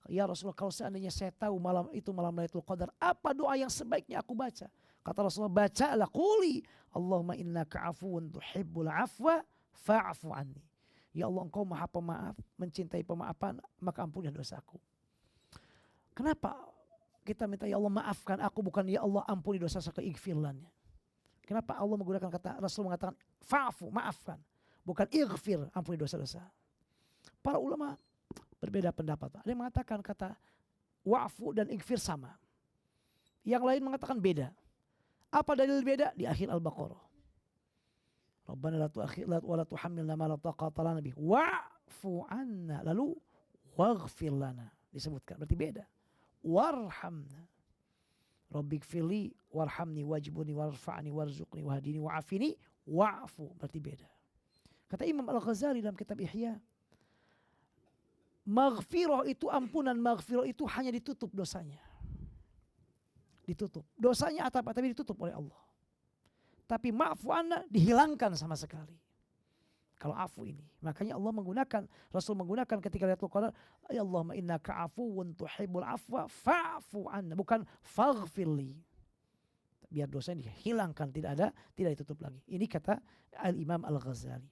Ya Rasulullah, kalau seandainya saya tahu malam itu malam Lailatul Qadar, apa doa yang sebaiknya aku baca? Kata Rasulullah, bacalah quli Allahumma innaka afuwun tuhibbul afwa fa'fu anni. Ya Allah, engkau maha pemaaf, mencintai pemaafan, maka ampunilah dosaku. Kenapa kita minta ya Allah maafkan aku, bukan ya Allah ampuni dosa saya, ighfirlannya? Kenapa Allah menggunakan kata, Rasul mengatakan fa'fu, maafkan. Bukan ighfir, ampuni dosa-dosa. Para ulama berbeda pendapat. Ada yang mengatakan kata wa'fu dan ighfir sama. Yang lain mengatakan beda. Apa dalil beda? Di akhir Al-Baqarah. Rabbana la tu'akhidna wa la tuhammilna ma la taqata lana bih. Wa'fu anna. Lalu waghfir lana. Disebutkan. Berarti beda. Warhamna. Rabbighfirli warhamni wajibuni warfa'ni warzuqni wahdini wa'afini wa'fu. Berarti beda. Kata Imam Al-Ghazali dalam kitab Ihya, maghfirah itu ampunan, maghfirah itu hanya ditutup dosanya. Ditutup. Dosanya apa? Tapi ditutup oleh Allah. Tapi ma'fu anna dihilangkan sama sekali. Kalau afu ini. Makanya Allah menggunakan, Rasul menggunakan ketika Lailatul Qadar, ya Allahumma innaka afuwun tuhibbul afwa fa'fu anna. Bukan faghfirli. Biar dosanya dihilangkan, tidak ditutup lagi. Ini kata Al-Imam Al-Ghazali.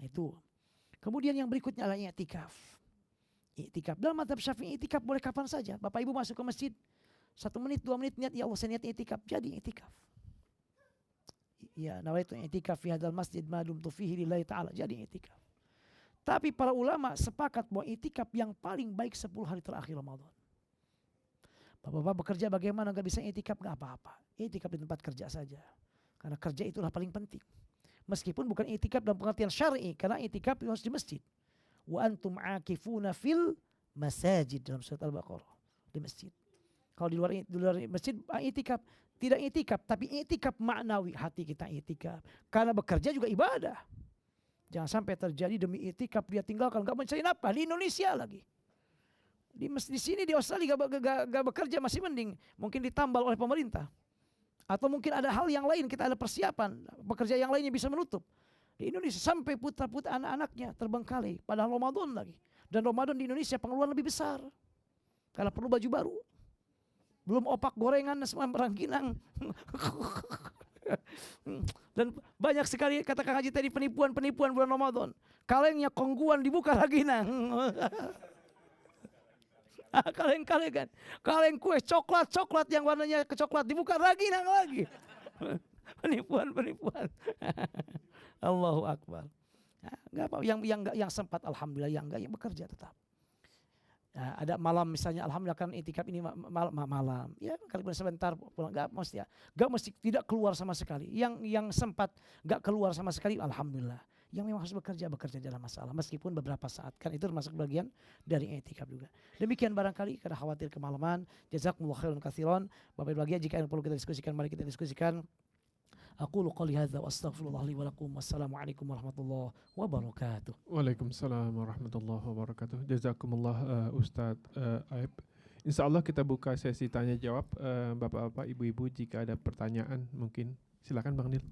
Nah itu. Kemudian yang berikutnya adalah i'tikaf. I'tikaf. Dalam mazhab Syafi'i i'tikaf boleh kapan saja. Bapak Ibu masuk ke masjid 1 menit, 2 menit niat, ya Allah saya niat i'tikaf. Jadi i'tikaf. Ya, nawaitu i'tikaf fi hadzal masjid ma dumtu fihi lillahi ta'ala. Jadi i'tikaf. Tapi para ulama sepakat bahwa i'tikaf yang paling baik 10 hari terakhir Ramadan. Bapak-bapak bekerja bagaimana enggak bisa i'tikaf, enggak apa-apa. I'tikaf di tempat kerja saja. Karena kerja itulah paling penting. Meskipun bukan i'tikaf dalam pengertian syar'i, karena i'tikaf harus di masjid. Wa antum aakifuna fil masajid dalam surat Al-Baqarah, di masjid. Kalau di luar masjid i'tikaf, tidak i'tikaf, tapi i'tikaf maknawi, hati kita i'tikaf. Karena bekerja juga ibadah. Jangan sampai terjadi demi i'tikaf dia tinggalkan, enggak mencari nafkah di Indonesia lagi. Di sini di Australia gak bekerja masih mending, mungkin ditambal oleh pemerintah. Atau mungkin ada hal yang lain, kita ada persiapan, pekerja yang lainnya bisa menutup. Di Indonesia sampai putra-putra anak-anaknya terbengkalai pada Ramadan lagi. Dan Ramadan di Indonesia pengeluaran lebih besar. Karena perlu baju baru. Belum opak gorengan semua rangginang. Dan banyak sekali kata Kang Haji tadi penipuan-penipuan bulan Ramadan. Kalengnya kongguan dibuka lagi nang. Kaleng-kaleng kan. Kaleng kue coklat yang warnanya kecoklat dibuka lagi nang lagi. Penipuan. Allahu Akbar. Nah, enggak apa yang sempat alhamdulillah, yang enggak yang bekerja tetap. Nah, ada malam misalnya alhamdulillah kan itikaf ini malam. Ya kali sebentar pulang, enggak mesti tidak keluar sama sekali. Yang sempat enggak keluar sama sekali alhamdulillah. Yang memang harus bekerja dalam masalah meskipun beberapa saat, kan itu termasuk bagian dari itikaf juga. Demikian barangkali karena khawatir kemalaman. Jazakumullah khairan katsiran. Bapak Ibu bahagia, jika yang perlu kita diskusikan mari kita diskusikan. Aqulu qouli hadza wa astaghfirullah li wa lakum. Wassalamualaikum warahmatullahi wabarakatuh. Waalaikumsalam warahmatullahi wabarakatuh. Jazakumullah Ustadz Aib. Insyaallah kita buka sesi tanya jawab, Bapak-bapak, Ibu-ibu, jika ada pertanyaan mungkin silakan Bang Nil.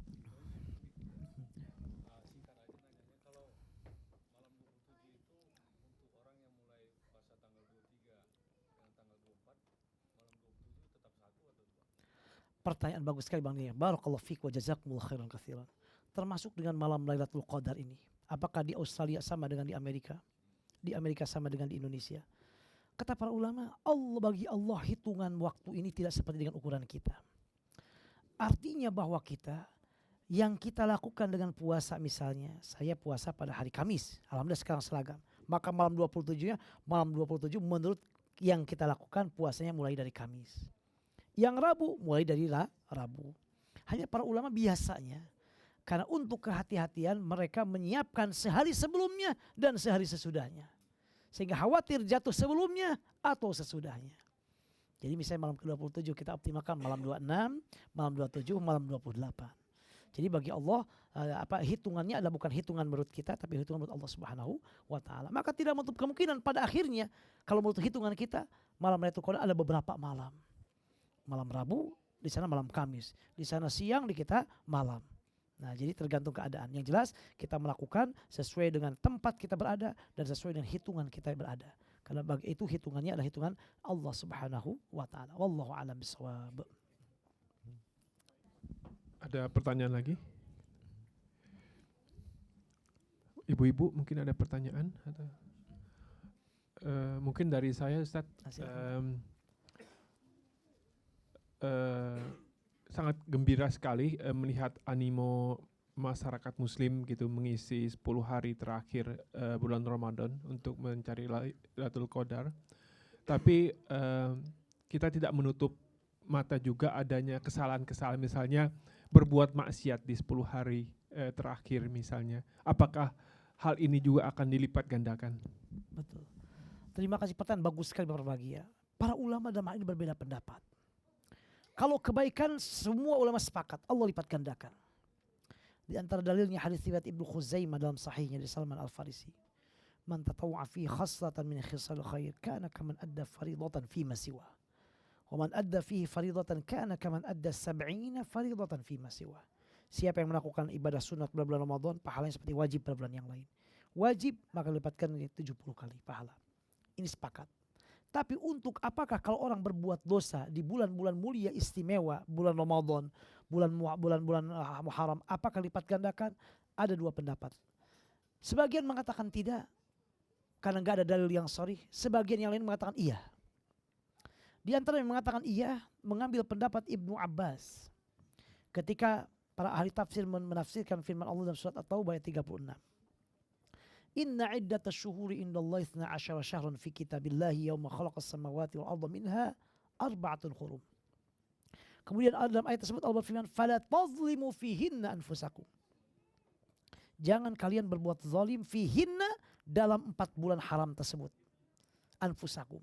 Pertanyaan bagus sekali Bang Nia. Barakallahu fiik wa jazakumullah khairan katsiran. Termasuk dengan malam Lailatul Qadar ini. Apakah di Australia sama dengan di Amerika? Di Amerika sama dengan di Indonesia? Kata para ulama, bagi Allah hitungan waktu ini tidak seperti dengan ukuran kita. Artinya bahwa yang kita lakukan dengan puasa misalnya, saya puasa pada hari Kamis, alhamdulillah sekarang seragam. Maka malam 27-nya, malam 27 menurut yang kita lakukan puasanya mulai dari Kamis. Yang Rabu mulai dari Rabu. Hanya para ulama biasanya karena untuk kehati-hatian mereka menyiapkan sehari sebelumnya dan sehari sesudahnya. Sehingga khawatir jatuh sebelumnya atau sesudahnya. Jadi misalnya malam ke-27 kita optimalkan malam 26, malam 27, malam 28. Jadi bagi Allah hitungannya adalah bukan hitungan menurut kita tapi hitungan menurut Allah Subhanahu wa taala. Maka tidak menutup kemungkinan pada akhirnya kalau menurut hitungan kita malam Lailatul Qadar ada beberapa malam. Malam Rabu, di sana malam Kamis. Di sana siang, di kita malam. Nah, jadi tergantung keadaan. Yang jelas kita melakukan sesuai dengan tempat kita berada dan sesuai dengan hitungan kita berada. Karena bagi itu hitungannya adalah hitungan Allah Subhanahu wa taala. Wallahu a'lam bishawab. Ada pertanyaan lagi? Ibu-ibu mungkin ada pertanyaan atau mungkin dari saya Ustaz. Sangat gembira sekali melihat animo masyarakat muslim gitu mengisi 10 hari terakhir bulan Ramadan untuk mencari Lailatul Qadar. Tapi kita tidak menutup mata juga adanya kesalahan-kesalahan, misalnya berbuat maksiat di 10 hari terakhir misalnya. Apakah hal ini juga akan dilipat gandakan? Betul. Terima kasih, pertanyaan bagus sekali Bapak Bahagia. Para ulama dalam hal ini berbeda pendapat. Kalau kebaikan semua ulama sepakat Allah lipat gandakan. Di antara dalilnya hadis riwayat Ibnu Khuzaimah dalam sahihnya dari Salman Al-Farisi. Man tatawwa'a fi khaslatan min khisal khair kana kaman adda faridatan fi ma siwa. Wa man adda fihi faridatan kana kaman adda 70 faridatan fi ma siwa. Siapa yang melakukan ibadah sunat pada bulan Ramadan pahalanya seperti wajib pada bulan yang lain. Wajib maka lipatkan 70 kali pahala. Ini sepakat. Tapi untuk apakah kalau orang berbuat dosa di bulan-bulan mulia istimewa, bulan Ramadan, bulan-bulan Muharram, apakah lipat gandakan? Ada dua pendapat. Sebagian mengatakan tidak, karena enggak ada dalil yang sharih. Sebagian yang lain mengatakan iya. Di antara yang mengatakan iya, mengambil pendapat Ibnu Abbas. Ketika para ahli tafsir menafsirkan firman Allah dalam surat At-Taubah ayat 36. Inna iddatash syuhuri indallahi 12 syahran fi kitabillahi yauma khalaqas samawati wal arda minha arba'atun hurum. Kemudian dalam ayat tersebut Allah berfirman, "Fala tazlimu fihinna anfusakum." Jangan kalian berbuat zalim fihinna dalam 4 bulan haram tersebut. Anfusakum.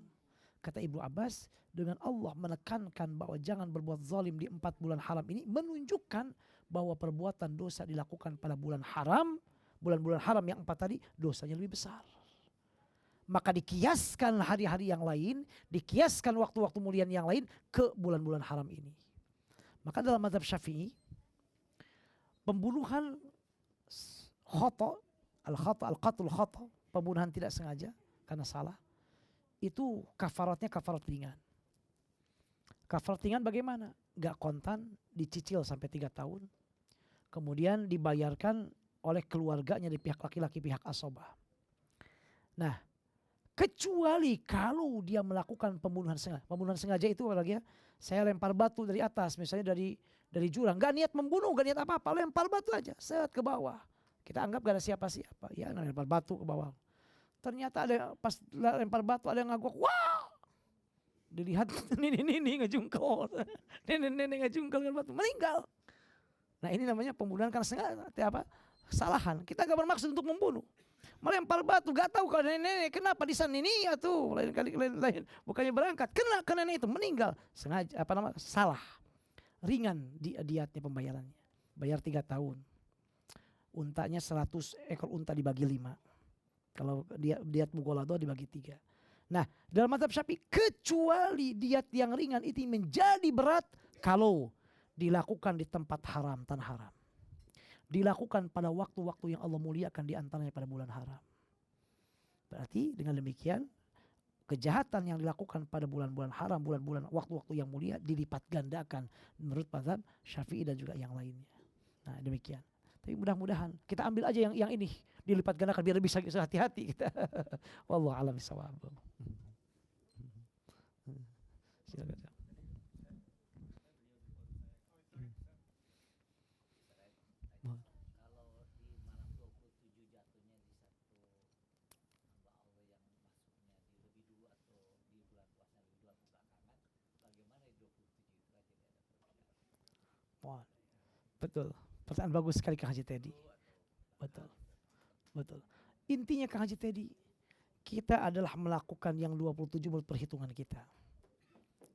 Kata Ibnu Abbas, dengan Allah menekankan bahwa jangan berbuat zalim di 4 bulan haram ini menunjukkan bahwa perbuatan dosa dilakukan pada bulan haram. Bulan-bulan haram yang 4 tadi dosanya lebih besar. Maka dikiaskan hari-hari yang lain, dikiaskan waktu-waktu mulia yang lain ke bulan-bulan haram ini. Maka dalam mazhab Syafi'i, pembunuhan al-qatul khata, pembunuhan tidak sengaja karena salah, itu kafaratnya kafarat ringan. Kafarat ringan bagaimana? Gak kontan, dicicil sampai 3 tahun. Kemudian dibayarkan oleh keluarganya di pihak laki-laki, pihak asobah. Nah, Kecuali kalau dia melakukan pembunuhan sengaja. Pembunuhan sengaja itu lagi ya, saya lempar batu dari atas, misalnya dari jurang, gak niat membunuh, gak niat apa-apa, lempar batu aja, set ke bawah. Kita anggap gak ada siapa-siapa, ya lempar batu ke bawah. Ternyata ada pas lempar batu ada yang ngagok, wah, dilihat nenek ngejungkel, nenek ngejungkel dengan batu, meninggal. Nah ini namanya pembunuhan karena sengaja, apa? Kesalahan. Kita gak bermaksud untuk membunuh. Melempar batu, gak tahu kalau nenek kenapa di sana ini ya tuh lain bukannya berangkat, kena ke nenek itu meninggal sengaja, apa nama, salah, ringan diatnya pembayarannya, bayar 3 tahun, untanya 100 ekor unta dibagi 5, kalau diat mughaladzah dibagi 3. Nah dalam mazhab Syafi'i kecuali diat yang ringan itu menjadi berat kalau dilakukan di tempat haram, tanah haram, dilakukan pada waktu-waktu yang Allah muliakan, di antaranya pada bulan haram. Berarti dengan demikian kejahatan yang dilakukan pada bulan-bulan haram, bulan-bulan waktu-waktu yang mulia dilipat gandakan menurut mazhab Syafi'i dan juga yang lainnya. Nah demikian. Tapi mudah-mudahan kita ambil aja yang ini dilipat gandakan biar bisa hati-hati kita. Wallahu a'lam bishawab. Silakan. Wah, betul. Pertanyaan bagus sekali Kang Haji Teddy. Betul. Betul. Intinya Kang Haji Teddy, kita adalah melakukan yang 27 menurut perhitungan kita.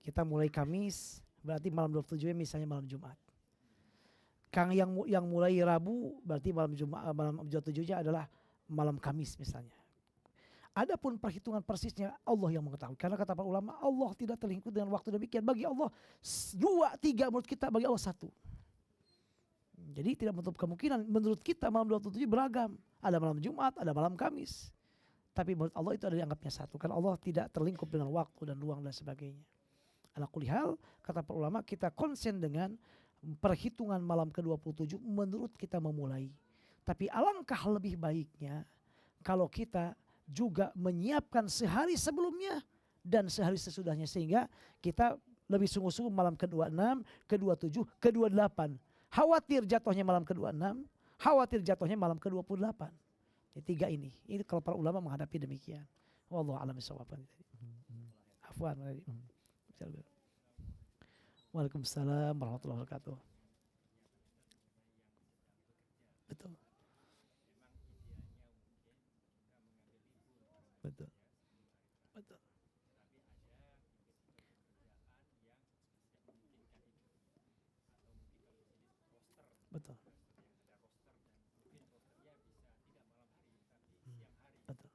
Kita mulai Kamis, berarti malam 27 misalnya malam Jumat. Kang yang mulai Rabu, berarti malam Jumat, malam 27-nya adalah malam Kamis misalnya. Adapun perhitungan persisnya Allah yang mengetahui. Karena kata para ulama, Allah tidak terlingkup dengan waktu demikian. Bagi Allah 2, 3, menurut kita bagi Allah 1. Jadi tidak menutup kemungkinan, menurut kita malam 27 beragam. Ada malam Jumat, ada malam Kamis. Tapi menurut Allah itu ada dianggapnya 1. Karena Allah tidak terlingkup dengan waktu dan ruang dan sebagainya. Ala kulli hal, kata para ulama, kita konsen dengan perhitungan malam ke-27 menurut kita memulai. Tapi alangkah lebih baiknya kalau kita juga menyiapkan sehari sebelumnya dan sehari sesudahnya, sehingga kita lebih sungguh-sungguh malam ke-26, ke-27, ke-28. Khawatir jatuhnya malam ke-26, khawatir jatuhnya malam ke-28. Tiga ini kalau para ulama menghadapi demikian. Wallahu a'lam bishawab. Afwan. Waalaikumsalam warahmatullahi wabarakatuh. Betul. Betul. Betul. Betul. Betul.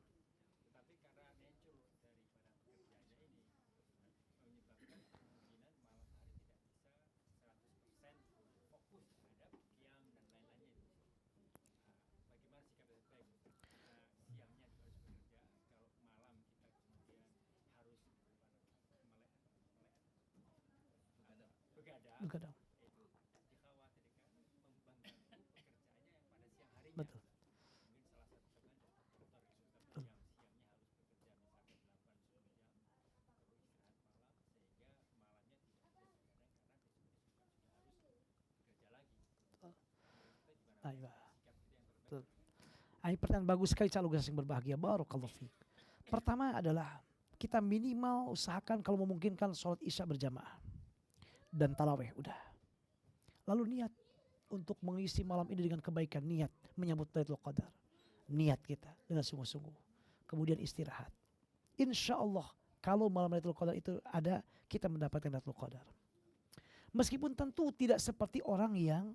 Begadang. Betul. Ayo. Betul. Ini pertanyaan bagus sekali calon yang berbahagia. Barakallahu fiik. Pertama adalah kita minimal usahakan kalau memungkinkan sholat isya berjamaah dan tarawih udah. Lalu niat untuk mengisi malam ini dengan kebaikan, niat menyambut Lailatul Qadar. Niat kita dengan sungguh-sungguh. Kemudian istirahat. Insya Allah kalau malam Lailatul Qadar itu ada, kita mendapatkan Lailatul Qadar. Meskipun tentu tidak seperti orang yang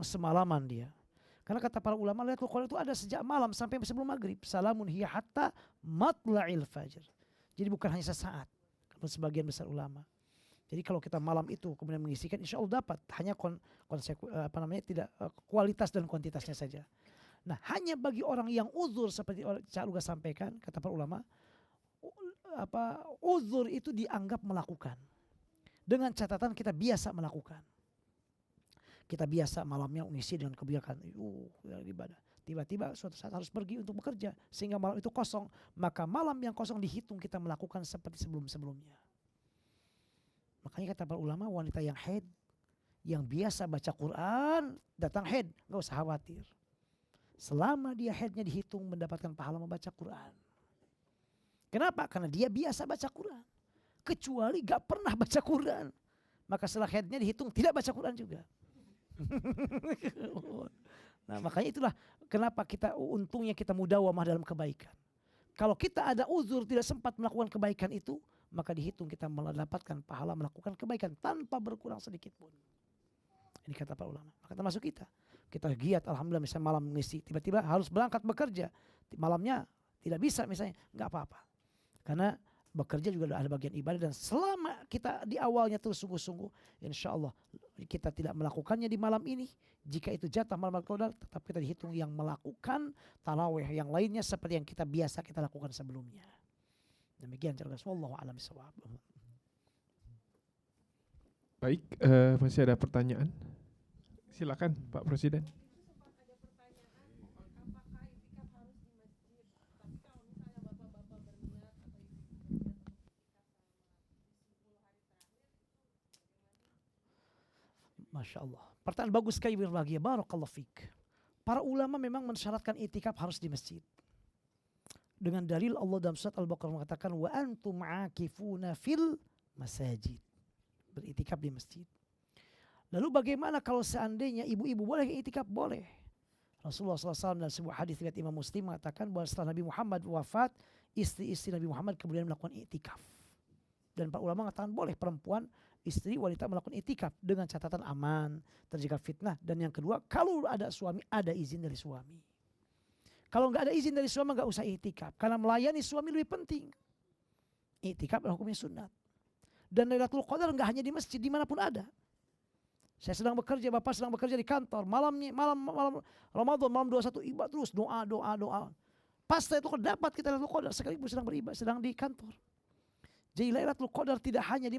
semalaman dia. Karena kata para ulama Lailatul Qadar itu ada sejak malam sampai sebelum maghrib. Salamun hiya hatta matla'il fajr. Jadi bukan hanya sesaat. Menurut sebagian besar ulama. Jadi kalau kita malam itu kemudian mengisikan, insya Allah dapat. Hanya tidak kualitas dan kuantitasnya saja. Nah hanya bagi orang yang uzur seperti Cak Lugas sampaikan, kata para ulama, uzur itu dianggap melakukan. Dengan catatan kita biasa melakukan. Kita biasa malamnya mengisi dengan kebijakan ibadah. Tiba-tiba suatu saat harus pergi untuk bekerja sehingga malam itu kosong. Maka malam yang kosong dihitung kita melakukan seperti sebelum-sebelumnya. Makanya kata para ulama, wanita yang haid, yang biasa baca Quran, datang haid, gak usah khawatir. Selama dia haidnya dihitung mendapatkan pahala membaca Quran. Kenapa? Karena dia biasa baca Quran. Kecuali gak pernah baca Quran. Maka setelah haidnya dihitung tidak baca Quran juga. Nah makanya itulah kenapa untungnya kita mudawamah dalam kebaikan. Kalau kita ada uzur tidak sempat melakukan kebaikan itu, maka dihitung kita mendapatkan pahala melakukan kebaikan tanpa berkurang sedikit pun. Ini kata para ulama. Maka termasuk kita. Kita giat alhamdulillah misalnya malam mengisi. Tiba-tiba harus berangkat bekerja. Malamnya tidak bisa misalnya. Enggak apa-apa. Karena bekerja juga ada bagian ibadah. Dan selama kita di awalnya terus sungguh-sungguh. Insya Allah kita tidak melakukannya di malam ini. Jika itu jatah malam Qadar, tetap kita dihitung yang melakukan tarawih yang lainnya seperti yang kita biasa kita lakukan sebelumnya. Demikian cerdas. Wallahu a'lam bishawab. Baik, masih ada pertanyaan? Silakan Pak Presiden. Masya Allah. Pertanyaan bagus sekali berbahagia. Barakallahu fiik. Para ulama memang mensyaratkan itikaf harus di masjid. Dengan dalil Allah dalam surat Al-Baqarah mengatakan wa antum aakifuna fil masajid. Beritikaf di masjid. Lalu bagaimana kalau seandainya ibu-ibu boleh itikaf? Boleh. Rasulullah SAW dalam sebuah hadis riwayat Imam Muslim mengatakan bahwa setelah Nabi Muhammad wafat, istri-istri Nabi Muhammad kemudian melakukan itikaf. Dan para ulama mengatakan boleh perempuan, istri, wanita melakukan itikaf dengan catatan aman, terjaga fitnah. Dan yang kedua, kalau ada suami, ada izin dari suami. Kalau nggak ada izin dari suami nggak usah itikaf, karena melayani suami lebih penting. Itikaf adalah hukumnya sunat. Dan Lailatul Qadar nggak hanya di masjid, dimanapun ada. Saya sedang bekerja, bapak sedang bekerja di kantor, malam Ramadan, malam 21 ibadah terus doa. Pas itu dapat kita Lailatul Qadar sekalipun sedang beribadah, sedang di kantor. Jadi Lailatul Qadar tidak hanya di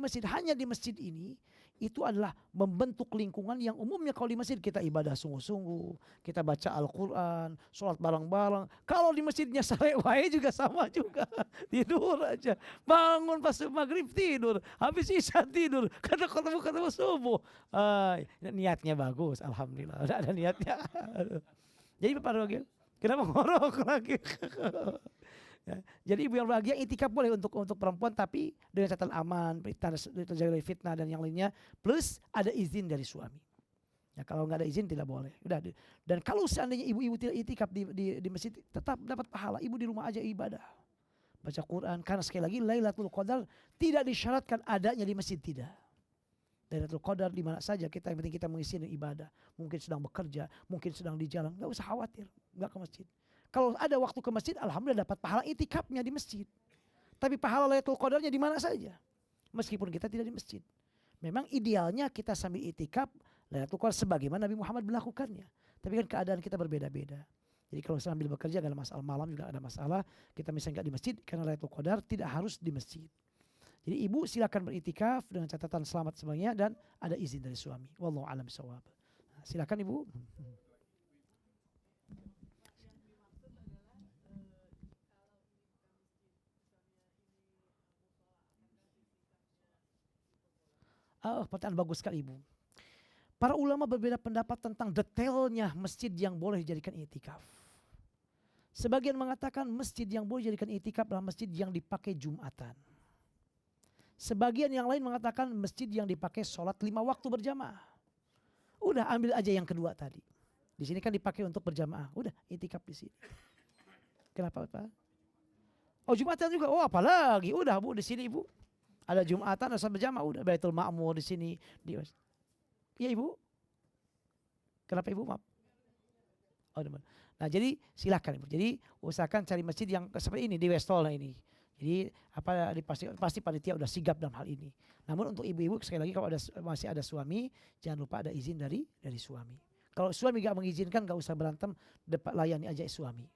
masjid ini itu adalah membentuk lingkungan yang umumnya kalau di masjid kita ibadah sungguh-sungguh, kita baca Al-Quran, sholat bareng-bareng. Kalau di masjidnya sore wae juga sama juga, tidur aja, bangun pas maghrib tidur, habis isya tidur, ketemu subuh. Niatnya bagus, alhamdulillah, ada niatnya. Jadi Pak Rogil, kenapa ngorok lagi? Ya. Jadi ibu yang bahagia itikaf boleh untuk perempuan tapi dengan catatan aman, terjaga dari fitnah dan yang lainnya, plus ada izin dari suami. Ya, kalau nggak ada izin tidak boleh. Udah. Dan kalau seandainya ibu-ibu tidak itikaf di masjid tetap dapat pahala. Ibu di rumah aja ibadah, baca Quran. Karena sekali lagi Lailatul Qadar tidak disyaratkan adanya di masjid, tidak. Lailatul Qadar di mana saja kita, yang penting kita mengisi ibadah. Mungkin sedang bekerja, mungkin sedang di jalan, nggak usah khawatir, nggak ke masjid. Kalau ada waktu ke masjid, alhamdulillah dapat pahala itikafnya di masjid. Tapi pahala Lailatul Qadarnya di mana saja. Meskipun kita tidak di masjid. Memang idealnya kita sambil itikaf Lailatul Qadar sebagaimana Nabi Muhammad melakukannya. Tapi kan keadaan kita berbeda-beda. Jadi kalau sambil bekerja gak ada masalah, malam juga ada masalah. Kita misalnya gak di masjid karena Lailatul Qadar tidak harus di masjid. Jadi ibu silakan beritikaf dengan catatan selamat semuanya dan ada izin dari suami. Wallahu a'lam bishawab. Silakan ibu. Pertanyaan bagus sekali ibu. Para ulama berbeda pendapat tentang detailnya masjid yang boleh dijadikan itikaf. Sebagian mengatakan masjid yang boleh dijadikan itikaf adalah masjid yang dipakai Jumatan. Sebagian yang lain mengatakan masjid yang dipakai sholat 5 waktu berjamaah. Udah ambil aja yang kedua tadi. Di sini kan dipakai untuk berjamaah. Udah itikaf di sini. Kenapa Pak? Oh Jumatan juga. Oh apalagi. Udah Bu di sini Ibu. Ada Jumatan, ada sholat berjamaah, udah Baitul Ma'mur di sini. Iya Ibu? Kenapa Ibu? Maaf. Oh, nah jadi silakan Ibu. Jadi usahakan cari masjid yang seperti ini di Westol ini. Jadi pasti panitia udah sigap dalam hal ini. Namun untuk ibu-ibu sekali lagi kalau masih ada suami, jangan lupa ada izin dari suami. Kalau suami gak mengizinkan gak usah berantem, layani aja suami.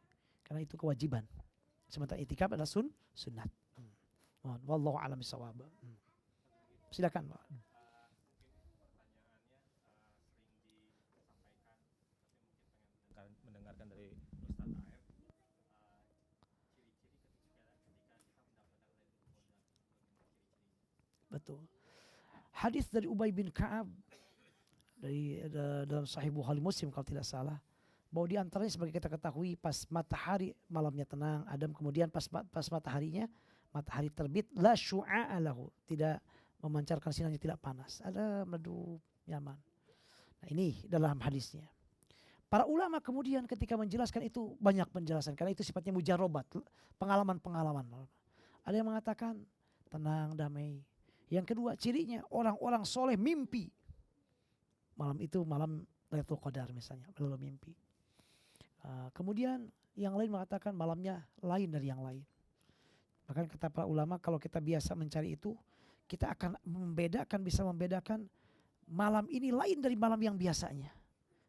Karena itu kewajiban. Sementara itikaf adalah sunnat. Wallahu a'lam bishawab. Silakan Pak. Mendengarkan dari Betul. Hadis dari Ubay bin Ka'ab dari dalam Sahih Bukhari Muslim kalau tidak salah, bahwa di antaranya sebagai kita ketahui pas matahari malamnya tenang, Adam kemudian pas matahari terbit, la syu'a'a lahu, tidak memancarkan sinarnya, tidak panas, ada meredup nyaman. Nah ini dalam hadisnya. Para ulama kemudian ketika menjelaskan itu banyak penjelasan karena itu sifatnya mujarobat, pengalaman-pengalaman. Ada yang mengatakan tenang, damai. Yang kedua cirinya orang-orang soleh mimpi. Malam itu malam Lailatul Qadar misalnya, lalu mimpi. Kemudian yang lain mengatakan malamnya lain dari yang lain. Bahkan kata para ulama kalau kita biasa mencari itu, kita akan bisa membedakan malam ini lain dari malam yang biasanya.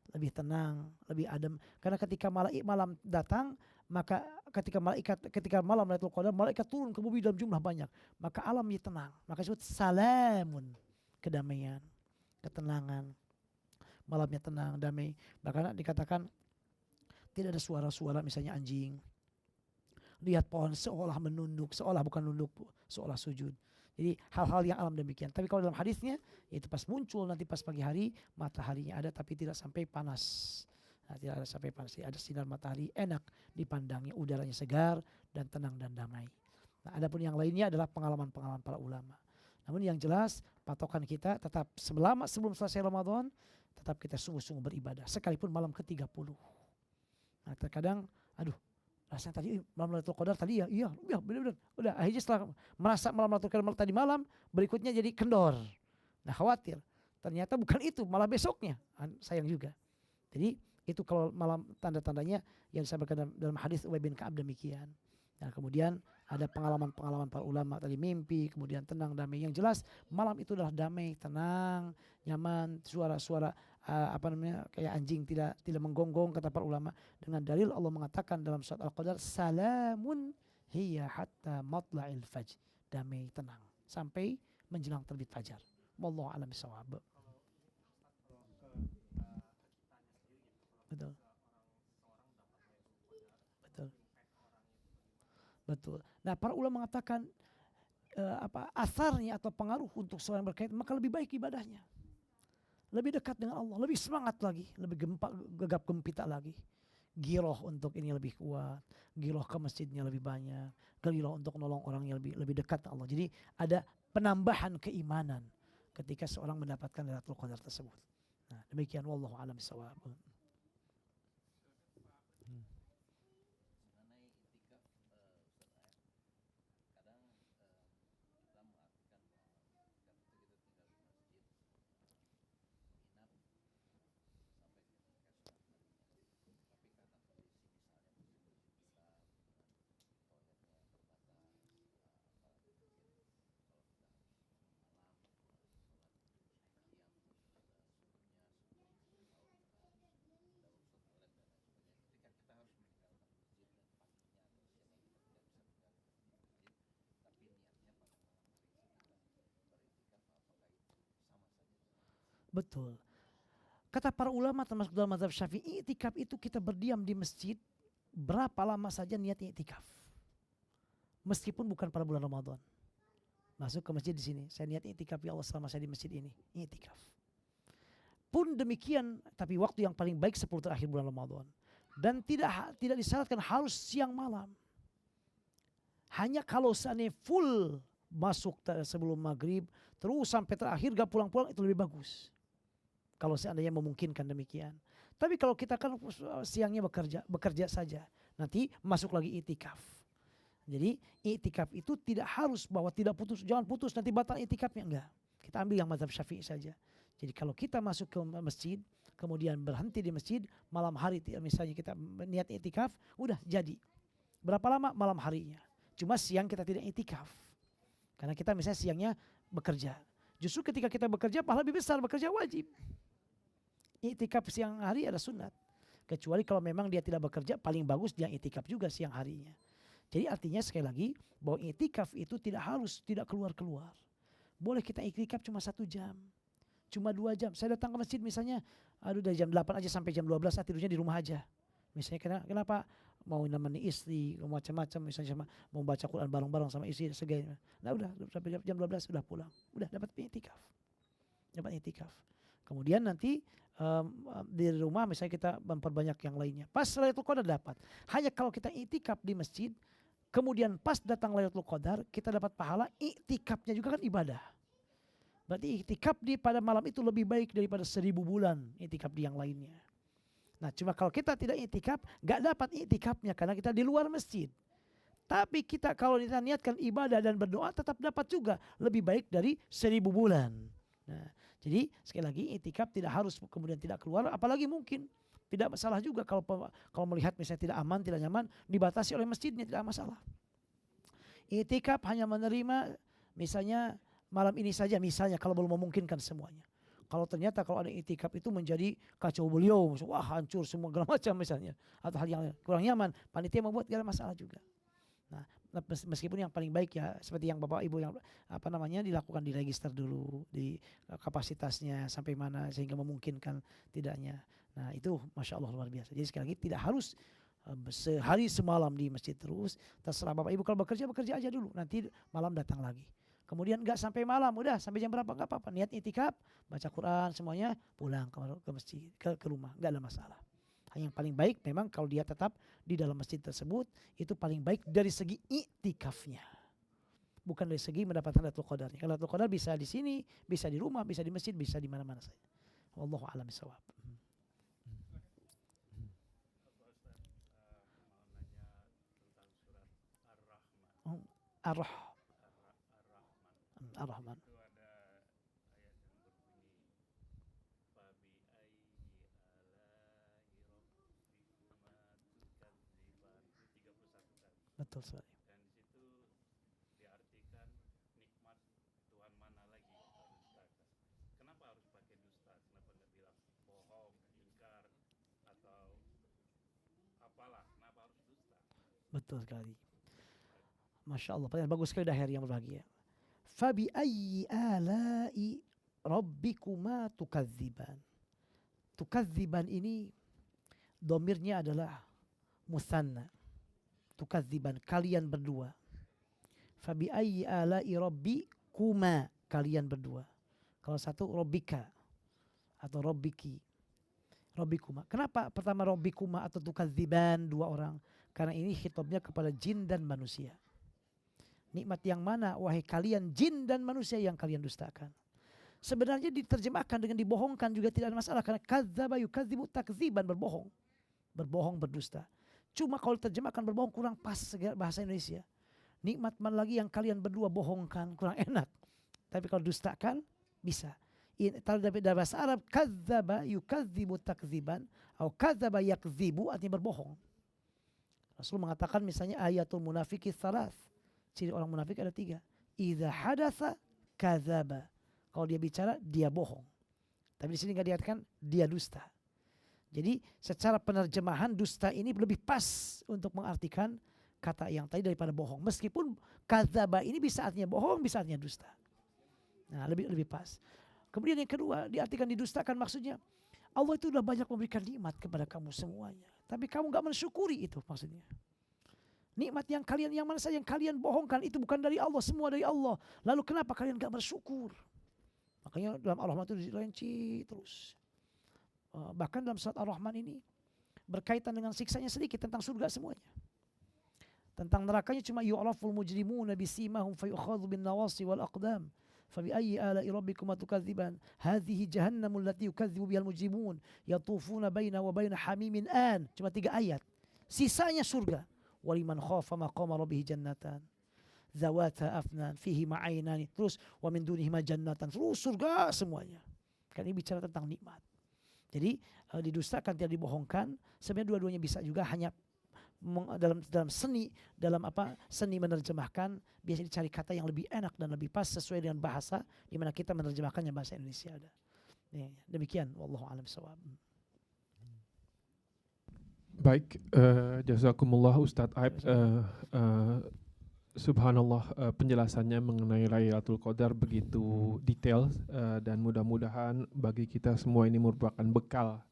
Lebih tenang, lebih adem. Karena ketika malam datang, maka ketika malam Lailatul Qadar, malaikat turun ke bumi dalam jumlah banyak. Maka alamnya tenang. Maka disebut salamun, kedamaian, ketenangan. Malamnya tenang, damai. Bahkan dikatakan tidak ada suara-suara misalnya anjing. Lihat pohon seolah menunduk, seolah bukan nunduk, seolah sujud. Jadi hal-hal yang alam demikian. Tapi kalau dalam hadisnya, yaitu pas muncul nanti pas pagi hari, mataharinya ada tapi tidak sampai panas. Nah, tidak ada sampai panas. Ada sinar matahari enak dipandangnya, udaranya segar dan tenang dan damai. Nah, adapun yang lainnya adalah pengalaman-pengalaman para ulama. Namun yang jelas patokan kita tetap sebelum selesai Ramadan, tetap kita sungguh-sungguh beribadah. Sekalipun malam ke-30. Nah terkadang, rasanya tadi malam Lailatul Qadar tadi iya benar-benar. Udah akhirnya setelah merasa malam Lailatul Qadar tadi malam, berikutnya jadi kendor. Nah khawatir. Ternyata bukan itu, malah besoknya. Sayang juga. Jadi itu kalau malam tanda-tandanya yang disampaikan dalam hadis Ubay bin Ka'ab demikian. Nah kemudian ada pengalaman-pengalaman para ulama tadi mimpi, kemudian tenang, damai. Yang jelas malam itu adalah damai, tenang, nyaman, suara-suara kayak anjing tidak menggonggong kata para ulama, dengan dalil Allah mengatakan dalam surat Al-Qadar salamun hiya hatta matla'il fajr, damai tenang sampai menjelang terbit fajar. Wallahu a'lam bishawab. Betul. Betul. Nah, para ulama mengatakan asarnya atau pengaruh untuk seorang berkait, maka lebih baik ibadahnya. Lebih dekat dengan Allah, lebih semangat lagi, lebih gegap gempita lagi. Giroh untuk ini lebih kuat, giroh ke masjidnya lebih banyak, giroh untuk nolong orang yang lebih dekat dengan Allah. Jadi ada penambahan keimanan ketika seorang mendapatkan Lailatul Qadar tersebut. Nah, demikian wallahu a'lam bishawab. Betul. Kata para ulama termasuk dalam mazhab Syafi'i, i'tikaf itu kita berdiam di masjid berapa lama saja niatnya i'tikaf. Meskipun bukan pada bulan Ramadan. Masuk ke masjid di sini, saya niat i'tikaf ya Allah selama saya di masjid ini, i'tikaf. Pun demikian, tapi waktu yang paling baik 10 terakhir bulan Ramadan. Dan tidak disyaratkan harus siang malam. Hanya kalau seandainya full masuk sebelum maghrib, terus sampai terakhir gak pulang-pulang, itu lebih bagus. Kalau seandainya memungkinkan demikian. Tapi kalau kita kan siangnya bekerja saja. Nanti masuk lagi i'tikaf. Jadi i'tikaf itu tidak harus bahwa tidak putus, jangan putus nanti batal i'tikafnya, enggak. Kita ambil yang mazhab Syafi'i saja. Jadi kalau kita masuk ke masjid, kemudian berhenti di masjid, malam hari misalnya kita niat i'tikaf, udah jadi. Berapa lama? Malam harinya. Cuma siang kita tidak i'tikaf. Karena kita misalnya siangnya bekerja. Justru ketika kita bekerja, pahala lebih besar, bekerja wajib. I'tikaf siang hari ada sunat. Kecuali kalau memang dia tidak bekerja, paling bagus dia i'tikaf juga siang harinya. Jadi artinya sekali lagi, bahwa i'tikaf itu tidak keluar-keluar. Boleh kita i'tikaf cuma 1 jam. Cuma 2 jam. Saya datang ke masjid misalnya, dari jam 8 aja sampai jam 12, tidurnya di rumah aja. Misalnya kenapa mau nemani istri, macam-macam misalnya mau baca Quran bareng-bareng sama istri segala. Nah udah sampai jam 12 udah pulang. Udah dapat itikaf. Dapat itikaf. Kemudian nanti di rumah misalnya kita memperbanyak yang lainnya. Pas Lailatul Qadar dapat. Hanya kalau kita itikaf di masjid, kemudian pas datang Lailatul Qadar, kita dapat pahala, itikafnya juga kan ibadah. Berarti itikaf pada malam itu lebih baik daripada 1000 bulan itikaf di yang lainnya. Nah cuma kalau kita tidak itikaf, gak dapat itikafnya karena kita di luar masjid. Tapi kita kalau kita niatkan ibadah dan berdoa tetap dapat juga. Lebih baik dari 1000 bulan. Nah, jadi sekali lagi itikaf tidak harus kemudian tidak keluar. Apalagi mungkin tidak masalah juga kalau melihat misalnya tidak aman, tidak nyaman, dibatasi oleh masjidnya tidak masalah. Itikaf hanya menerima misalnya malam ini saja misalnya kalau belum memungkinkan semuanya. Kalau ternyata kalau ada itikaf itu menjadi kacau beliau, wah hancur semua segala macam misalnya, atau hal yang kurang nyaman, panitia membuat gak ada masalah juga. Nah, meskipun yang paling baik ya seperti yang Bapak Ibu yang dilakukan di register dulu, di kapasitasnya sampai mana sehingga memungkinkan tidaknya. Nah itu Masya Allah luar biasa. Jadi sekali lagi tidak harus sehari semalam di masjid terus, terserah Bapak Ibu kalau bekerja aja dulu, nanti malam datang lagi. Kemudian enggak sampai malam, udah sampai jam berapa enggak apa-apa. Niat itikaf, baca Quran semuanya, pulang ke masjid, ke rumah, enggak ada masalah. Yang paling baik memang kalau dia tetap di dalam masjid tersebut, itu paling baik dari segi iktikafnya. Bukan dari segi mendapatkan Lailatul Qadarnya. Kalau Lailatul Qadar bisa di sini, bisa di rumah, bisa di masjid, bisa di mana-mana saja. Wallahu a'lam bishawab. Ar-Rahman. Betul sekali. Dan di situ diartikan nikmat Tuhan mana lagi dustakan. Kenapa harus pakai dusta? Kenapa nggak bilang bohong, ingkar atau apalah? Kenapa harus dusta? Betul sekali. Masya Allah, pertanyaan bagus sekali dahir yang berbahagia. Fabi ayyi ala'i rabbikuma tukadziban. Tukadziban ini domirnya adalah musanna. Tukadziban, kalian berdua. Fabi ayyi ala'i rabbikuma, kalian berdua. Kalau satu rabbika atau rabbiki. Rabbikuma. Kenapa pertama rabbikuma atau tukadziban dua orang? Karena ini khitabnya kepada jin dan manusia. Nikmat yang mana wahai kalian jin dan manusia yang kalian dustakan? Sebenarnya diterjemahkan dengan dibohongkan juga tidak ada masalah karena kadzdzaba yukadzibu takdziban, berbohong. Berbohong, berdusta. Cuma kalau terjemahkan berbohong kurang pas bahasa Indonesia. Nikmat mana lagi yang kalian berdua bohongkan, kurang enak. Tapi kalau dustakan bisa. Dari bahasa Arab kadzdzaba yukadzibu takdziban atau kadzdzaba yakdzibu artinya berbohong. Rasul mengatakan misalnya ayatul munafiki tsalas. Ciri orang munafik ada 3. Idza hadatsa kadzaba. Kalau dia bicara dia bohong. Tapi di sini enggak dikatakan dia dusta. Jadi secara penerjemahan dusta ini lebih pas untuk mengartikan kata yang tadi daripada bohong. Meskipun kadzaba ini bisa artinya bohong, bisa artinya dusta. Nah, lebih pas. Kemudian yang kedua diartikan didustakan maksudnya Allah itu sudah banyak memberikan nikmat kepada kamu semuanya. Tapi kamu enggak mensyukuri itu maksudnya. Nikmat yang mana saja yang kalian bohongkan itu bukan dari Allah, semua dari Allah. Lalu kenapa kalian enggak bersyukur? Makanya dalam Ar-Rahman itu dirinci terus. Bahkan dalam surat Ar-Rahman ini berkaitan dengan siksanya sedikit tentang surga semuanya. Tentang nerakanya cuma yu'raful mujrimuna bisimahum fayukhadhu bin nawasi wal aqdam. Fabi ayyi ala'i rabbikuma tukadziban. Hadhihi jahannamul lati yukadzibu bihal mujrimun yatufuna baina wa baina hamimin an. Cuma 3 ayat. Sisanya surga. Waliman khafa maqama rabbih jannatan zawata afnan fihi ma'ainani, terus wa min dunihima jannatan, terus surga semuanya. Kan ini bicara tentang nikmat. Jadi didustakan, tidak dibohongkan. Sebenarnya dua-duanya bisa juga, hanya dalam seni menerjemahkan biasanya dicari kata yang lebih enak dan lebih pas sesuai dengan bahasa di mana kita menerjemahkannya bahasa Indonesia ada. Demikian wallahu a'lam bishawab. Baik, jazakumullah Ustadz Aib. Subhanallah, penjelasannya mengenai Lailatul Qadar begitu detail dan mudah-mudahan bagi kita semua ini merupakan bekal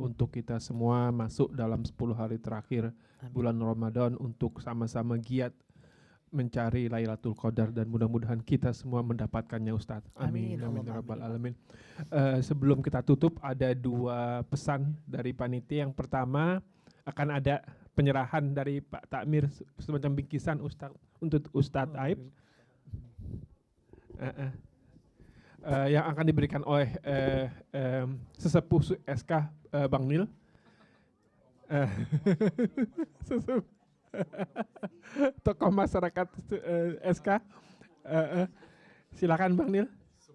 untuk kita semua masuk dalam 10 hari terakhir Amin. bulan Ramadan untuk sama-sama giat mencari Lailatul Qadar dan mudah-mudahan kita semua mendapatkannya Ustadz. Amin. Amin, Amin ya Allahumma rabbal amin. alamin. Sebelum kita tutup ada 2 pesan dari panitia. Yang pertama akan ada penyerahan dari Pak Takmir semacam bingkisan Ustadz untuk Ustadz Aib. Yang akan diberikan oleh sesepuh SK Bang Nil. Sesepuh tokoh masyarakat SK. Silakan Bang Nil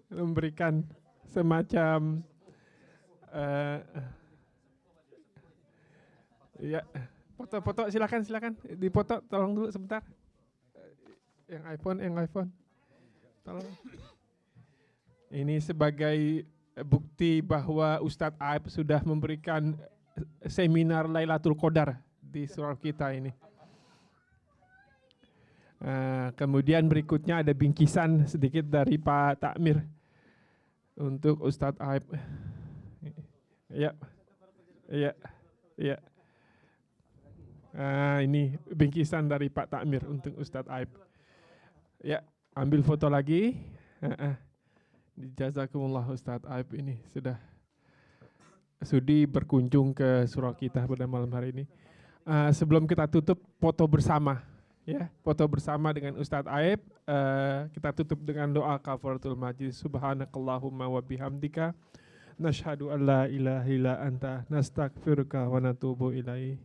memberikan semacam ya foto-foto, silakan dipoto, tolong dulu sebentar. Yang iPhone tolong. Ini sebagai bukti bahwa Ustadz Aib sudah memberikan seminar Lailatul Qadar di surau kita ini. Kemudian berikutnya ada bingkisan sedikit dari Pak Takmir untuk Ustadz Aib. Ya. Ini bingkisan dari Pak Takmir untuk Ustadz Aib. Ya, ambil foto lagi. Jazakumullah Ustadz Aib ini sudah sudi berkunjung ke surau kita pada malam hari ini. Sebelum kita tutup, foto bersama. Ya, foto bersama dengan Ustadz Aib. Kita tutup dengan doa kafaratul majlis. Subhanakallahumma wa bihamdika. Nashhadu an la ilaha illa anta nastaghfiruka wa natubu ilaih.